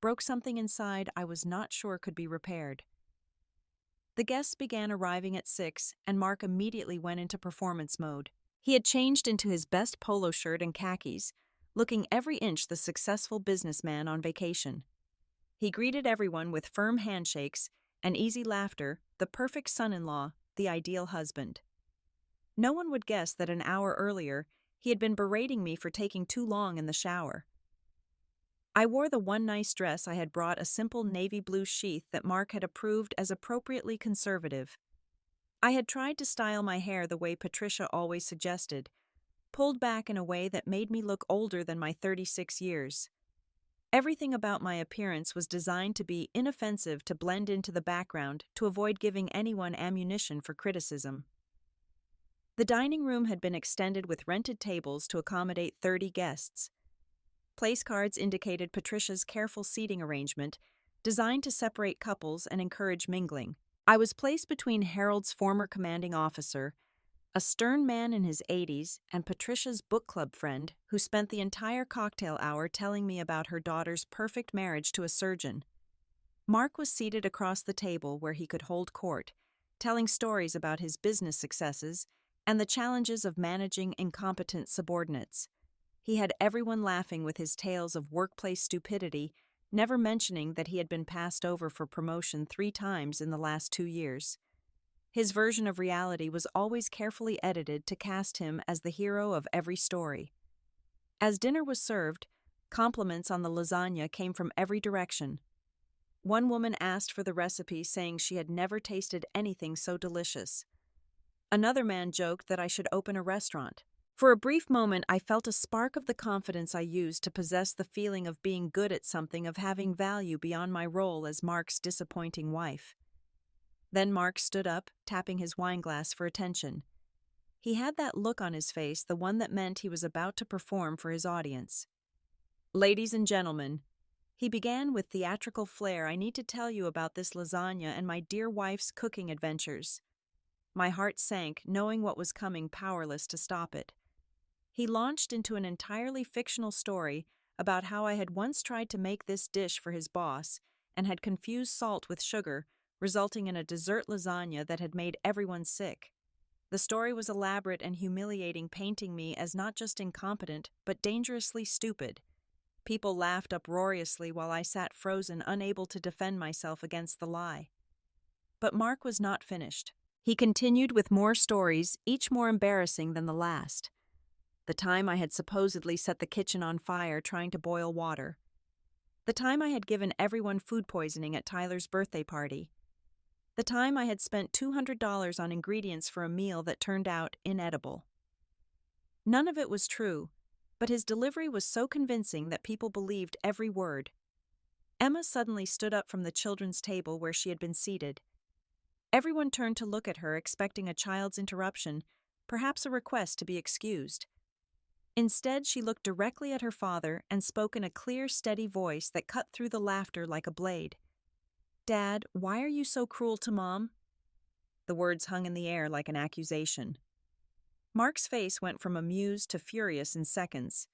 broke something inside I was not sure could be repaired. The guests began arriving at 6, and Mark immediately went into performance mode. He had changed into his best polo shirt and khakis, looking every inch the successful businessman on vacation. He greeted everyone with firm handshakes and easy laughter, the perfect son-in-law, the ideal husband. No one would guess that an hour earlier he had been berating me for taking too long in the shower. I wore the one nice dress I had brought, a simple navy blue sheath that Mark had approved as appropriately conservative. I had tried to style my hair the way Patricia always suggested, pulled back in a way that made me look older than my 36 years. Everything about my appearance was designed to be inoffensive, to blend into the background, to avoid giving anyone ammunition for criticism. The dining room had been extended with rented tables to accommodate 30 guests. Place cards indicated Patricia's careful seating arrangement, designed to separate couples and encourage mingling. I was placed between Harold's former commanding officer, a stern man in his 80s, and Patricia's book club friend, who spent the entire cocktail hour telling me about her daughter's perfect marriage to a surgeon. Mark was seated across the table where he could hold court, telling stories about his business successes and the challenges of managing incompetent subordinates. He had everyone laughing with his tales of workplace stupidity, never mentioning that he had been passed over for promotion 3 times in the last 2 years. His version of reality was always carefully edited to cast him as the hero of every story. As dinner was served, compliments on the lasagna came from every direction. One woman asked for the recipe, saying she had never tasted anything so delicious. Another man joked that I should open a restaurant. For a brief moment, I felt a spark of the confidence I used to possess the feeling of being good at something, of having value beyond my role as Mark's disappointing wife. Then Mark stood up, tapping his wineglass for attention. He had that look on his face, the one that meant he was about to perform for his audience. "Ladies and gentlemen," he began with theatrical flair, "I need to tell you about this lasagna and my dear wife's cooking adventures." My heart sank, knowing what was coming, powerless to stop it. He launched into an entirely fictional story about how I had once tried to make this dish for his boss and had confused salt with sugar, resulting in a dessert lasagna that had made everyone sick. The story was elaborate and humiliating, painting me as not just incompetent, but dangerously stupid. People laughed uproariously while I sat frozen, unable to defend myself against the lie. But Mark was not finished. He continued with more stories, each more embarrassing than the last. The time I had supposedly set the kitchen on fire trying to boil water. The time I had given everyone food poisoning at Tyler's birthday party. The time I had spent $200 on ingredients for a meal that turned out inedible. None of it was true, but his delivery was so convincing that people believed every word. Emma suddenly stood up from the children's table where she had been seated. Everyone turned to look at her, expecting a child's interruption, perhaps a request to be excused. Instead, she looked directly at her father and spoke in a clear, steady voice that cut through the laughter like a blade. "Dad, why are you so cruel to Mom?" The words hung in the air like an accusation. Mark's face went from amused to furious in seconds.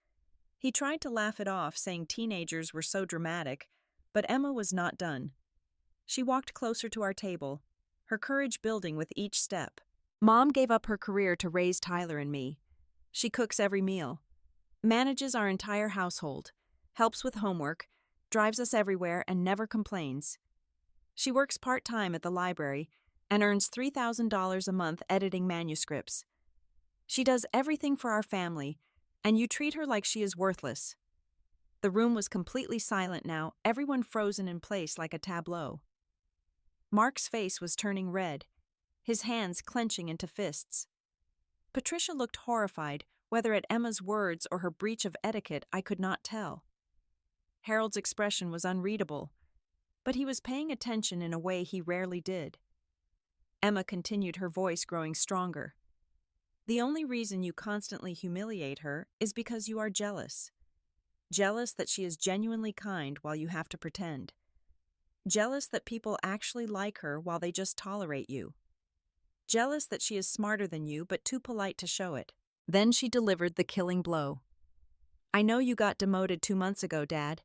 He tried to laugh it off, saying teenagers were so dramatic, but Emma was not done. She walked closer to our table, her courage building with each step. "Mom gave up her career to raise Tyler and me. She cooks every meal, manages our entire household, helps with homework, drives us everywhere, and never complains. She works part-time at the library and earns $3,000 a month editing manuscripts. She does everything for our family, and you treat her like she is worthless." The room was completely silent now, everyone frozen in place like a tableau. Mark's face was turning red, his hands clenching into fists. Patricia looked horrified, whether at Emma's words or her breach of etiquette, I could not tell. Harold's expression was unreadable, but he was paying attention in a way he rarely did. Emma continued, her voice growing stronger. "The only reason you constantly humiliate her is because you are jealous. Jealous that she is genuinely kind while you have to pretend. Jealous that people actually like her while they just tolerate you. Jealous that she is smarter than you but too polite to show it." Then she delivered the killing blow. "I know you got demoted 2 months ago, Dad.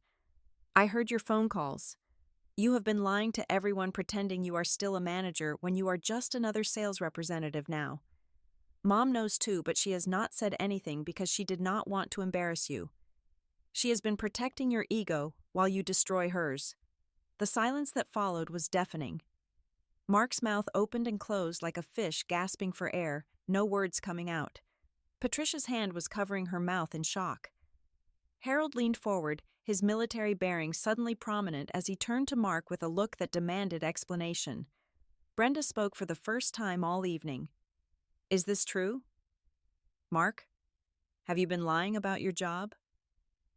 I heard your phone calls. You have been lying to everyone, pretending you are still a manager when you are just another sales representative now. Mom knows too, but she has not said anything because she did not want to embarrass you. She has been protecting your ego while you destroy hers." The silence that followed was deafening. Mark's mouth opened and closed like a fish gasping for air, no words coming out. Patricia's hand was covering her mouth in shock. Harold leaned forward, his military bearing suddenly prominent as he turned to Mark with a look that demanded explanation. Brenda spoke for the first time all evening. "Is this true? Mark, have you been lying about your job?"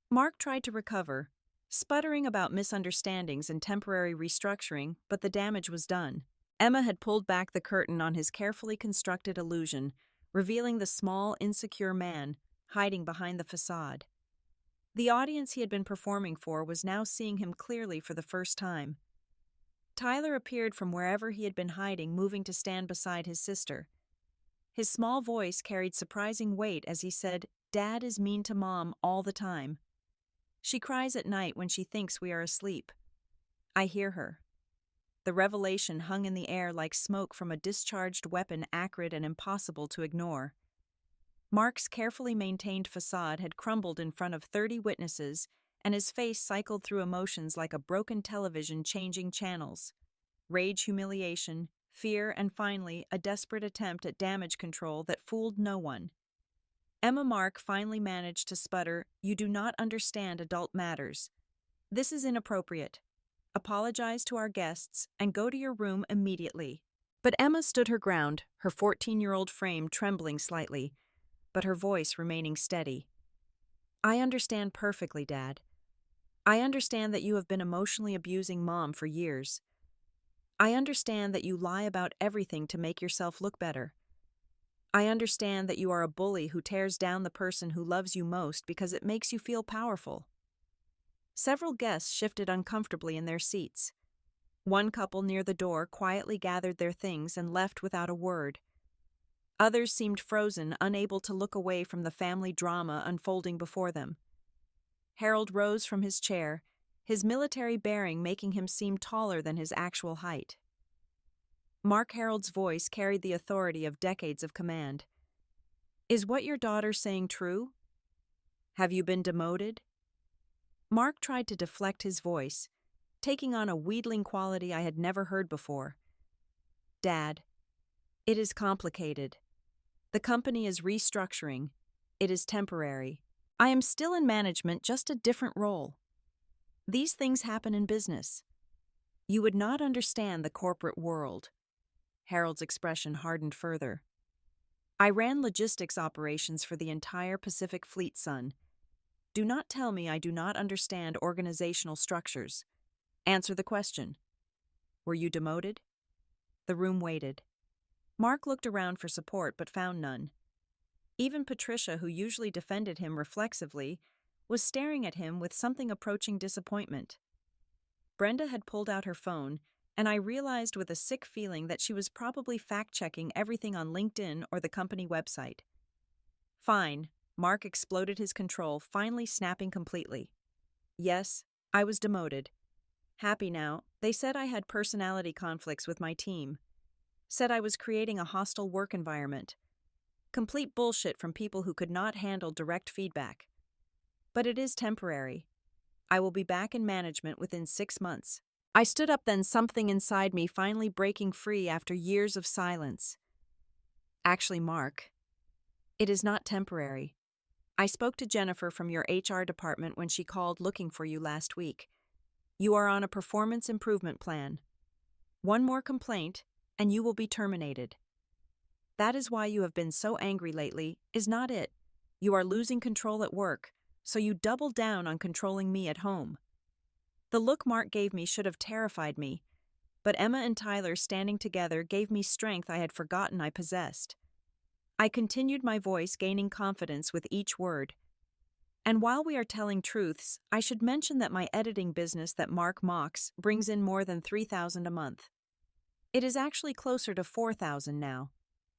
Mark tried to recover, sputtering about misunderstandings and temporary restructuring, but the damage was done. Emma had pulled back the curtain on his carefully constructed illusion, revealing the small, insecure man hiding behind the facade. The audience he had been performing for was now seeing him clearly for the first time. Tyler appeared from wherever he had been hiding, moving to stand beside his sister. His small voice carried surprising weight as he said, "Dad is mean to Mom all the time. She cries at night when she thinks we are asleep. I hear her." The revelation hung in the air like smoke from a discharged weapon, acrid and impossible to ignore. Mark's carefully maintained facade had crumbled in front of 30 witnesses, and his face cycled through emotions like a broken television changing channels. Rage, humiliation, fear, and finally, a desperate attempt at damage control that fooled no one. Emma Mark finally managed to sputter, "You do not understand adult matters. This is inappropriate. Apologize to our guests and go to your room immediately." But Emma stood her ground, her 14-year-old frame trembling slightly, but her voice remaining steady. "I understand perfectly, Dad. I understand that you have been emotionally abusing Mom for years. I understand that you lie about everything to make yourself look better. I understand that you are a bully who tears down the person who loves you most because it makes you feel powerful." Several guests shifted uncomfortably in their seats. One couple near the door quietly gathered their things and left without a word. Others seemed frozen, unable to look away from the family drama unfolding before them. Harold rose from his chair, his military bearing making him seem taller than his actual height. Mark Harold's voice carried the authority of decades of command. "Is what your daughter's saying true? Have you been demoted?" Mark tried to deflect his voice, taking on a wheedling quality I had never heard before. "Dad, it is complicated. The company is restructuring. It is temporary. I am still in management, just a different role. These things happen in business. You would not understand the corporate world." Harold's expression hardened further. "I ran logistics operations for the entire Pacific Fleet, son. Do not tell me I do not understand organizational structures. Answer the question. Were you demoted?" The room waited. Mark looked around for support but found none. Even Patricia, who usually defended him reflexively, was staring at him with something approaching disappointment. Brenda had pulled out her phone, and I realized with a sick feeling that she was probably fact-checking everything on LinkedIn or the company website. "Fine," Mark exploded his control, finally snapping completely. "Yes, I was demoted. Happy now. They said I had personality conflicts with my team. Said I was creating a hostile work environment. Complete bullshit from people who could not handle direct feedback. But it is temporary. I will be back in management within 6 months." I stood up then, something inside me finally breaking free after years of silence. "Actually, Mark, it is not temporary. I spoke to Jennifer from your HR department when she called looking for you last week. You are on a performance improvement plan. One more complaint, and you will be terminated. That is why you have been so angry lately, is not it? You are losing control at work, so you double down on controlling me at home." The look Mark gave me should have terrified me, but Emma and Tyler standing together gave me strength I had forgotten I possessed. I continued, my voice gaining confidence with each word. "And while we are telling truths, I should mention that my editing business that Mark mocks brings in more than $3,000 a month. It is actually closer to $4,000 now.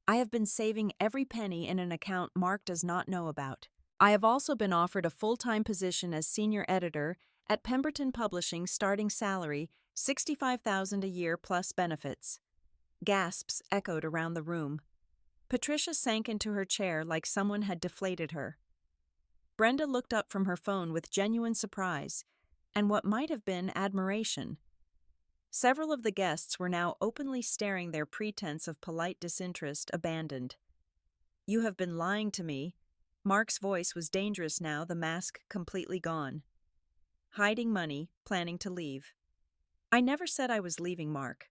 I have been saving every penny in an account Mark does not know about. I have also been offered a full-time position as senior editor at Pemberton Publishing, starting salary $65,000 a year plus benefits." Gasps echoed around the room. Patricia sank into her chair like someone had deflated her. Brenda looked up from her phone with genuine surprise and what might have been admiration. Several of the guests were now openly staring, their pretense of polite disinterest abandoned. "You have been lying to me." Mark's voice was dangerous now, the mask completely gone. hiding money, planning to leave. I never said I was leaving, Mark.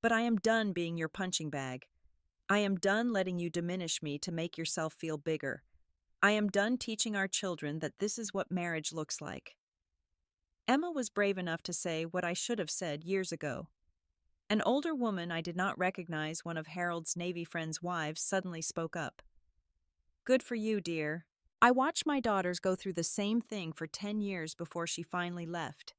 But I am done being your punching bag. I am done letting you diminish me to make yourself feel bigger. I am done teaching our children that this is what marriage looks like. Emma was brave enough to say what I should have said years ago. An older woman I did not recognize, one of Harold's Navy friend's wives, suddenly spoke up. Good for you, dear. I watched my daughters go through the same thing for 10 years before she finally left.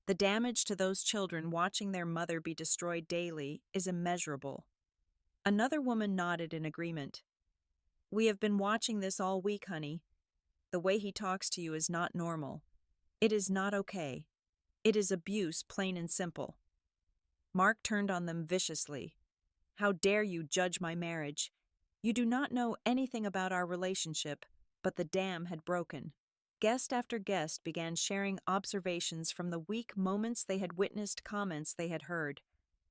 The damage to those children watching their mother be destroyed daily is immeasurable. Another woman nodded in agreement. We have been watching this all week, honey. The way he talks to you is not normal. It is not okay. It is abuse, plain and simple. Mark turned on them viciously. How dare you judge my marriage? You do not know anything about our relationship, but the dam had broken. Guest after guest began sharing observations from the weak moments they had witnessed, comments they had heard.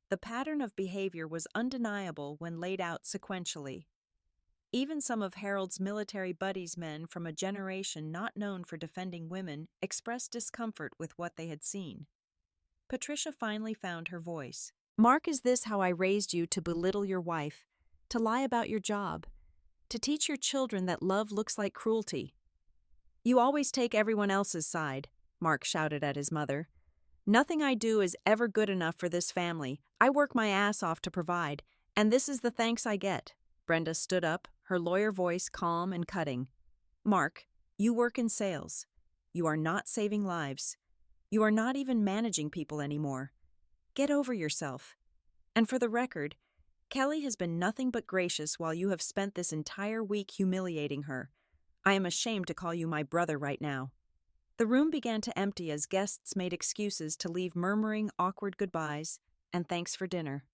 The pattern of behavior was undeniable when laid out sequentially. Even some of Harold's military buddies, men from a generation not known for defending women, expressed discomfort with what they had seen. Patricia finally found her voice. Mark, is this how I raised you, to belittle your wife, to lie about your job, to teach your children that love looks like cruelty? You always take everyone else's side, Mark shouted at his mother. Nothing I do is ever good enough for this family. I work my ass off to provide, and this is the thanks I get. Brenda stood up, her lawyer voice calm and cutting. Mark, you work in sales. You are not saving lives. You are not even managing people anymore. Get over yourself. And for the record, Kelly has been nothing but gracious while you have spent this entire week humiliating her. I am ashamed to call you my brother right now. The room began to empty as guests made excuses to leave, murmuring awkward goodbyes and thanks for dinner.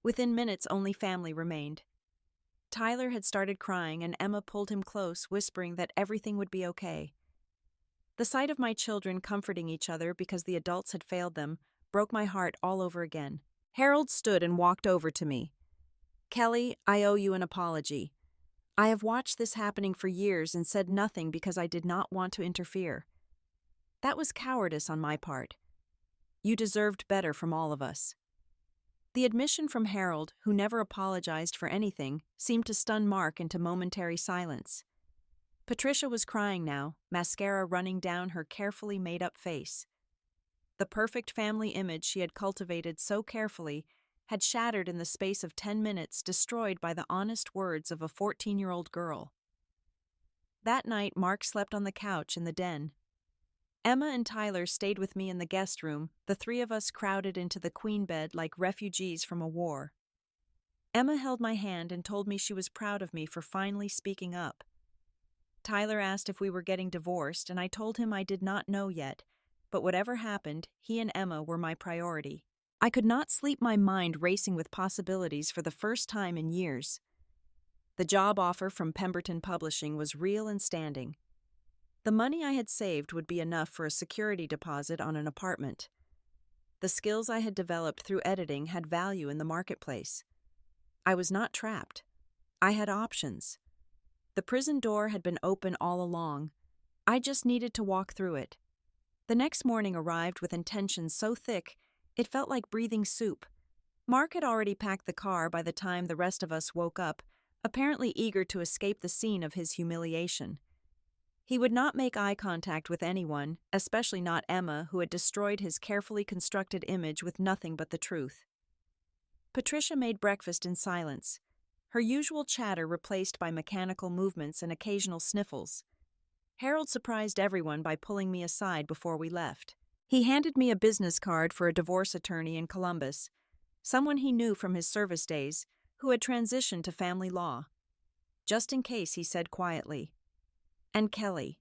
Within minutes, only family remained. Tyler had started crying, and Emma pulled him close, whispering that everything would be okay. The sight of my children comforting each other because the adults had failed them broke my heart all over again. Harold stood and walked over to me. Kelly, I owe you an apology. I have watched this happening for years and said nothing because I did not want to interfere. That was cowardice on my part. You deserved better from all of us. The admission from Harold, who never apologized for anything, seemed to stun Mark into momentary silence. Patricia was crying now, mascara running down her carefully made-up face. The perfect family image she had cultivated so carefully had shattered in the space of 10 minutes, destroyed by the honest words of a 14-year-old girl. That night, Mark slept on the couch in the den. Emma and Tyler stayed with me in the guest room, the three of us crowded into the queen bed like refugees from a war. Emma held my hand and told me she was proud of me for finally speaking up. Tyler asked if we were getting divorced, and I told him I did not know yet, but whatever happened, he and Emma were my priority. I could not sleep, my mind racing with possibilities for the first time in years. The job offer from Pemberton Publishing was real and standing. The money I had saved would be enough for a security deposit on an apartment. The skills I had developed through editing had value in the marketplace. I was not trapped. I had options. The prison door had been open all along. I just needed to walk through it. The next morning arrived with intentions so thick, it felt like breathing soup. Mark had already packed the car by the time the rest of us woke up, apparently eager to escape the scene of his humiliation. He would not make eye contact with anyone, especially not Emma, who had destroyed his carefully constructed image with nothing but the truth. Patricia made breakfast in silence, her usual chatter replaced by mechanical movements and occasional sniffles. Harold surprised everyone by pulling me aside before we left. He handed me a business card for a divorce attorney in Columbus, someone he knew from his service days, who had transitioned to family law. Just in case, he said quietly. And Kelly,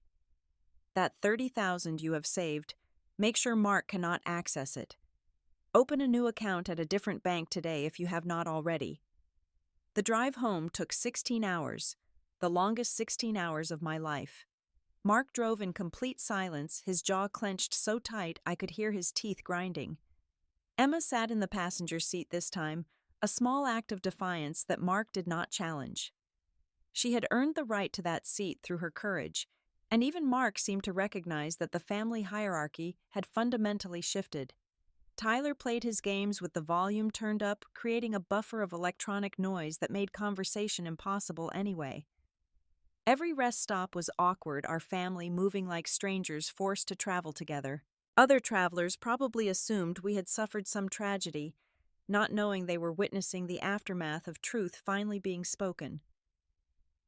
that $30,000 you have saved, make sure Mark cannot access it. Open a new account at a different bank today if you have not already. The drive home took 16 hours, the longest 16 hours of my life. Mark drove in complete silence, his jaw clenched so tight I could hear his teeth grinding. Emma sat in the passenger seat this time, a small act of defiance that Mark did not challenge. She had earned the right to that seat through her courage, And even Mark seemed to recognize that the family hierarchy had fundamentally shifted. Tyler played his games with the volume turned up, creating a buffer of electronic noise that made conversation impossible anyway. Every rest stop was awkward, our family moving like strangers forced to travel together. Other travelers probably assumed we had suffered some tragedy, not knowing they were witnessing the aftermath of truth finally being spoken.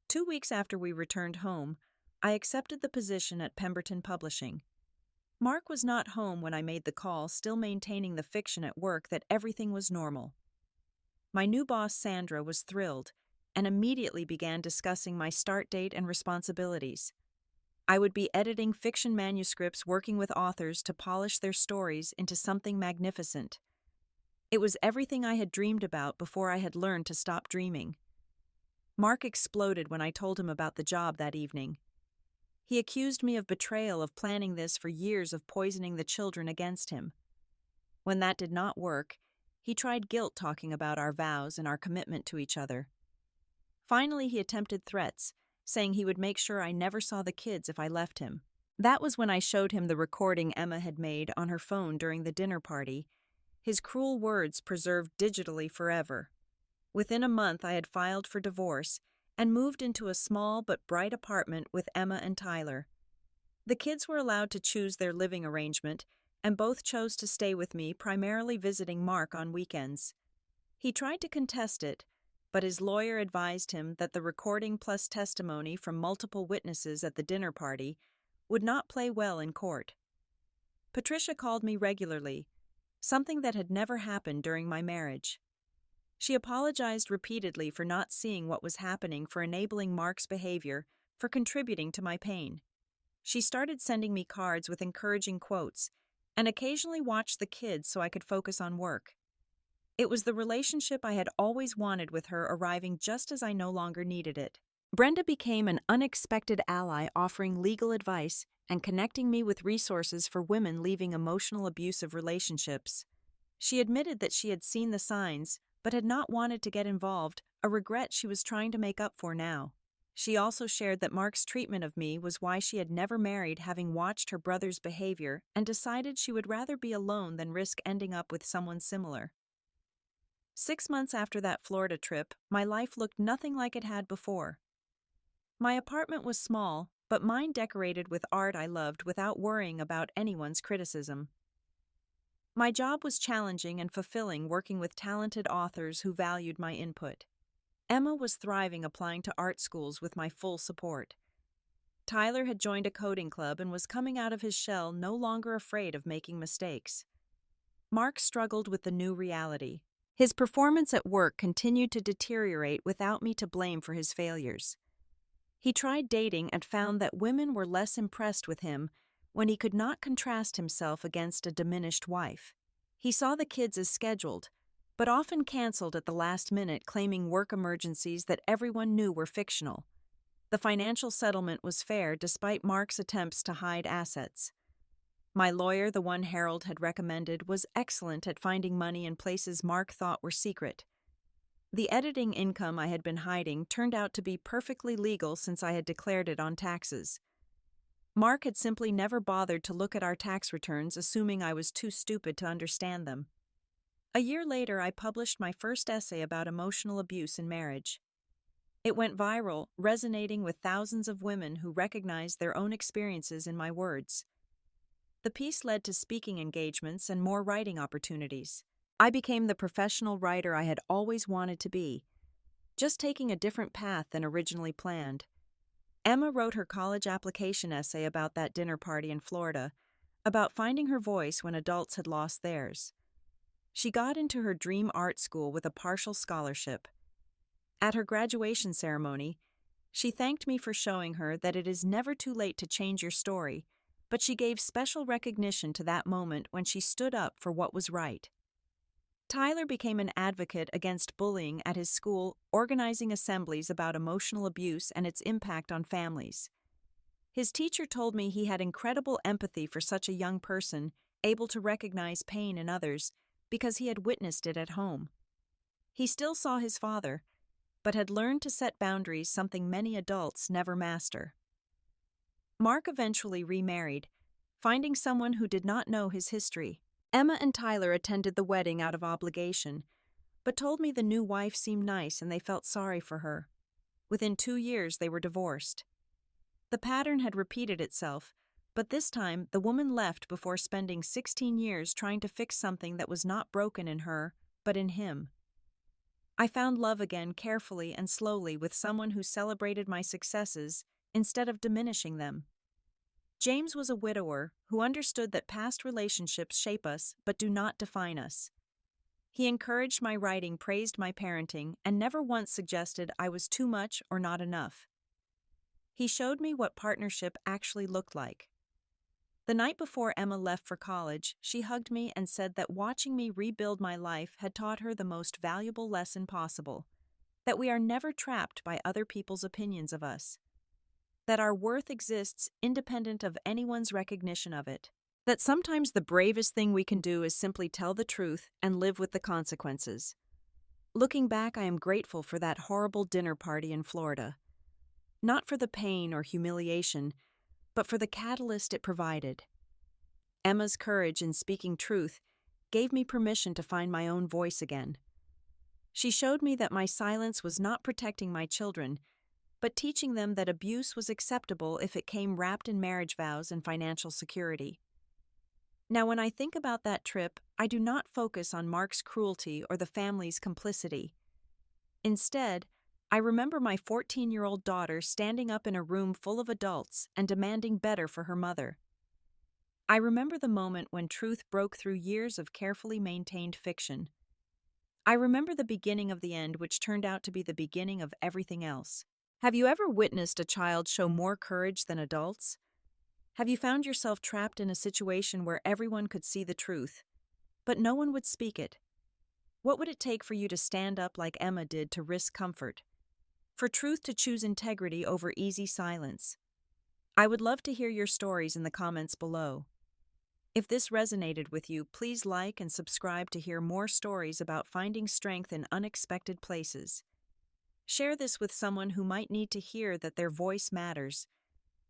2 weeks after we returned home, I accepted the position at Pemberton Publishing. Mark was not home when I made the call, still maintaining the fiction at work that everything was normal. My new boss, Sandra, was thrilled and immediately began discussing my start date and responsibilities. I would be editing fiction manuscripts, working with authors to polish their stories into something magnificent. It was everything I had dreamed about before I had learned to stop dreaming. Mark exploded when I told him about the job that evening. He accused me of betrayal, of planning this for years, of poisoning the children against him. When that did not work, he tried guilt talking about our vows and our commitment to each other. Finally, he attempted threats, saying he would make sure I never saw the kids if I left him. That was when I showed him the recording Emma had made on her phone during the dinner party, his cruel words preserved digitally forever. Within a month, I had filed for divorce and moved into a small but bright apartment with Emma and Tyler. The kids were allowed to choose their living arrangement, and both chose to stay with me, primarily visiting Mark on weekends. He tried to contest it, but his lawyer advised him that the recording plus testimony from multiple witnesses at the dinner party would not play well in court. Patricia called me regularly, something that had never happened during my marriage. She apologized repeatedly for not seeing what was happening, for enabling Mark's behavior, for contributing to my pain. She started sending me cards with encouraging quotes, and occasionally watched the kids so I could focus on work. It was the relationship I had always wanted with her arriving just as I no longer needed it. Brenda became an unexpected ally, offering legal advice and connecting me with resources for women leaving emotional abusive relationships. She admitted that she had seen the signs, but had not wanted to get involved, a regret she was trying to make up for now. She also shared that Mark's treatment of me was why she had never married, having watched her brother's behavior, and decided she would rather be alone than risk ending up with someone similar. 6 months after that Florida trip, my life looked nothing like it had before. My apartment was small, but mine decorated with art I loved without worrying about anyone's criticism. My job was challenging and fulfilling, working with talented authors who valued my input. Emma was thriving, applying to art schools with my full support. Tyler had joined a coding club and was coming out of his shell, no longer afraid of making mistakes. Mark struggled with the new reality. His performance at work continued to deteriorate without me to blame for his failures. He tried dating and found that women were less impressed with him when he could not contrast himself against a diminished wife. He saw the kids as scheduled, but often canceled at the last minute, claiming work emergencies that everyone knew were fictional. The financial settlement was fair despite Mark's attempts to hide assets. My lawyer, the one Harold had recommended, was excellent at finding money in places Mark thought were secret. The editing income I had been hiding turned out to be perfectly legal since I had declared it on taxes. Mark had simply never bothered to look at our tax returns, assuming I was too stupid to understand them. A year later, I published my first essay about emotional abuse in marriage. It went viral, resonating with thousands of women who recognized their own experiences in my words. The piece led to speaking engagements and more writing opportunities. I became the professional writer I had always wanted to be, just taking a different path than originally planned. Emma wrote her college application essay about that dinner party in Florida, about finding her voice when adults had lost theirs. She got into her dream art school with a partial scholarship. At her graduation ceremony, she thanked me for showing her that it is never too late to change your story, but she gave special recognition to that moment when she stood up for what was right. Tyler became an advocate against bullying at his school, organizing assemblies about emotional abuse and its impact on families. His teacher told me he had incredible empathy for such a young person, able to recognize pain in others, because he had witnessed it at home. He still saw his father, but had learned to set boundaries, something many adults never master. Mark eventually remarried, finding someone who did not know his history. Emma and Tyler attended the wedding out of obligation, but told me the new wife seemed nice and they felt sorry for her. Within 2 years, they were divorced. The pattern had repeated itself, but this time the woman left before spending 16 years trying to fix something that was not broken in her, but in him. I found love again carefully and slowly with someone who celebrated my successes instead of diminishing them. James was a widower who understood that past relationships shape us but do not define us. He encouraged my writing, praised my parenting, and never once suggested I was too much or not enough. He showed me what partnership actually looked like. The night before Emma left for college, she hugged me and said that watching me rebuild my life had taught her the most valuable lesson possible, that we are never trapped by other people's opinions of us, that our worth exists independent of anyone's recognition of it, that sometimes the bravest thing we can do is simply tell the truth and live with the consequences. Looking back, I am grateful for that horrible dinner party in Florida. Not for the pain or humiliation, but for the catalyst it provided. Emma's courage in speaking truth gave me permission to find my own voice again. She showed me that my silence was not protecting my children, but teaching them that abuse was acceptable if it came wrapped in marriage vows and financial security. Now, when I think about that trip, I do not focus on Mark's cruelty or the family's complicity. Instead, I remember my 14-year-old daughter standing up in a room full of adults and demanding better for her mother. I remember the moment when truth broke through years of carefully maintained fiction. I remember the beginning of the end, which turned out to be the beginning of everything else. Have you ever witnessed a child show more courage than adults? Have you found yourself trapped in a situation where everyone could see the truth, but no one would speak it? What would it take for you to stand up like Emma did to risk comfort? For truth to choose integrity over easy silence? I would love to hear your stories in the comments below. If this resonated with you, please like and subscribe to hear more stories about finding strength in unexpected places. Share this with someone who might need to hear that their voice matters,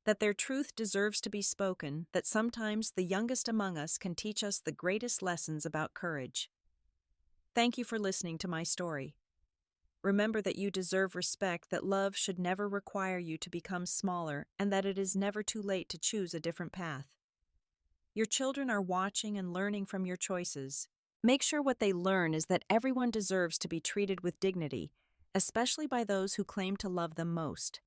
that their truth deserves to be spoken, that sometimes the youngest among us can teach us the greatest lessons about courage. Thank you for listening to my story. Remember that you deserve respect, that love should never require you to become smaller, and that it is never too late to choose a different path. Your children are watching and learning from your choices. Make sure what they learn is that everyone deserves to be treated with dignity, especially by those who claim to love them most.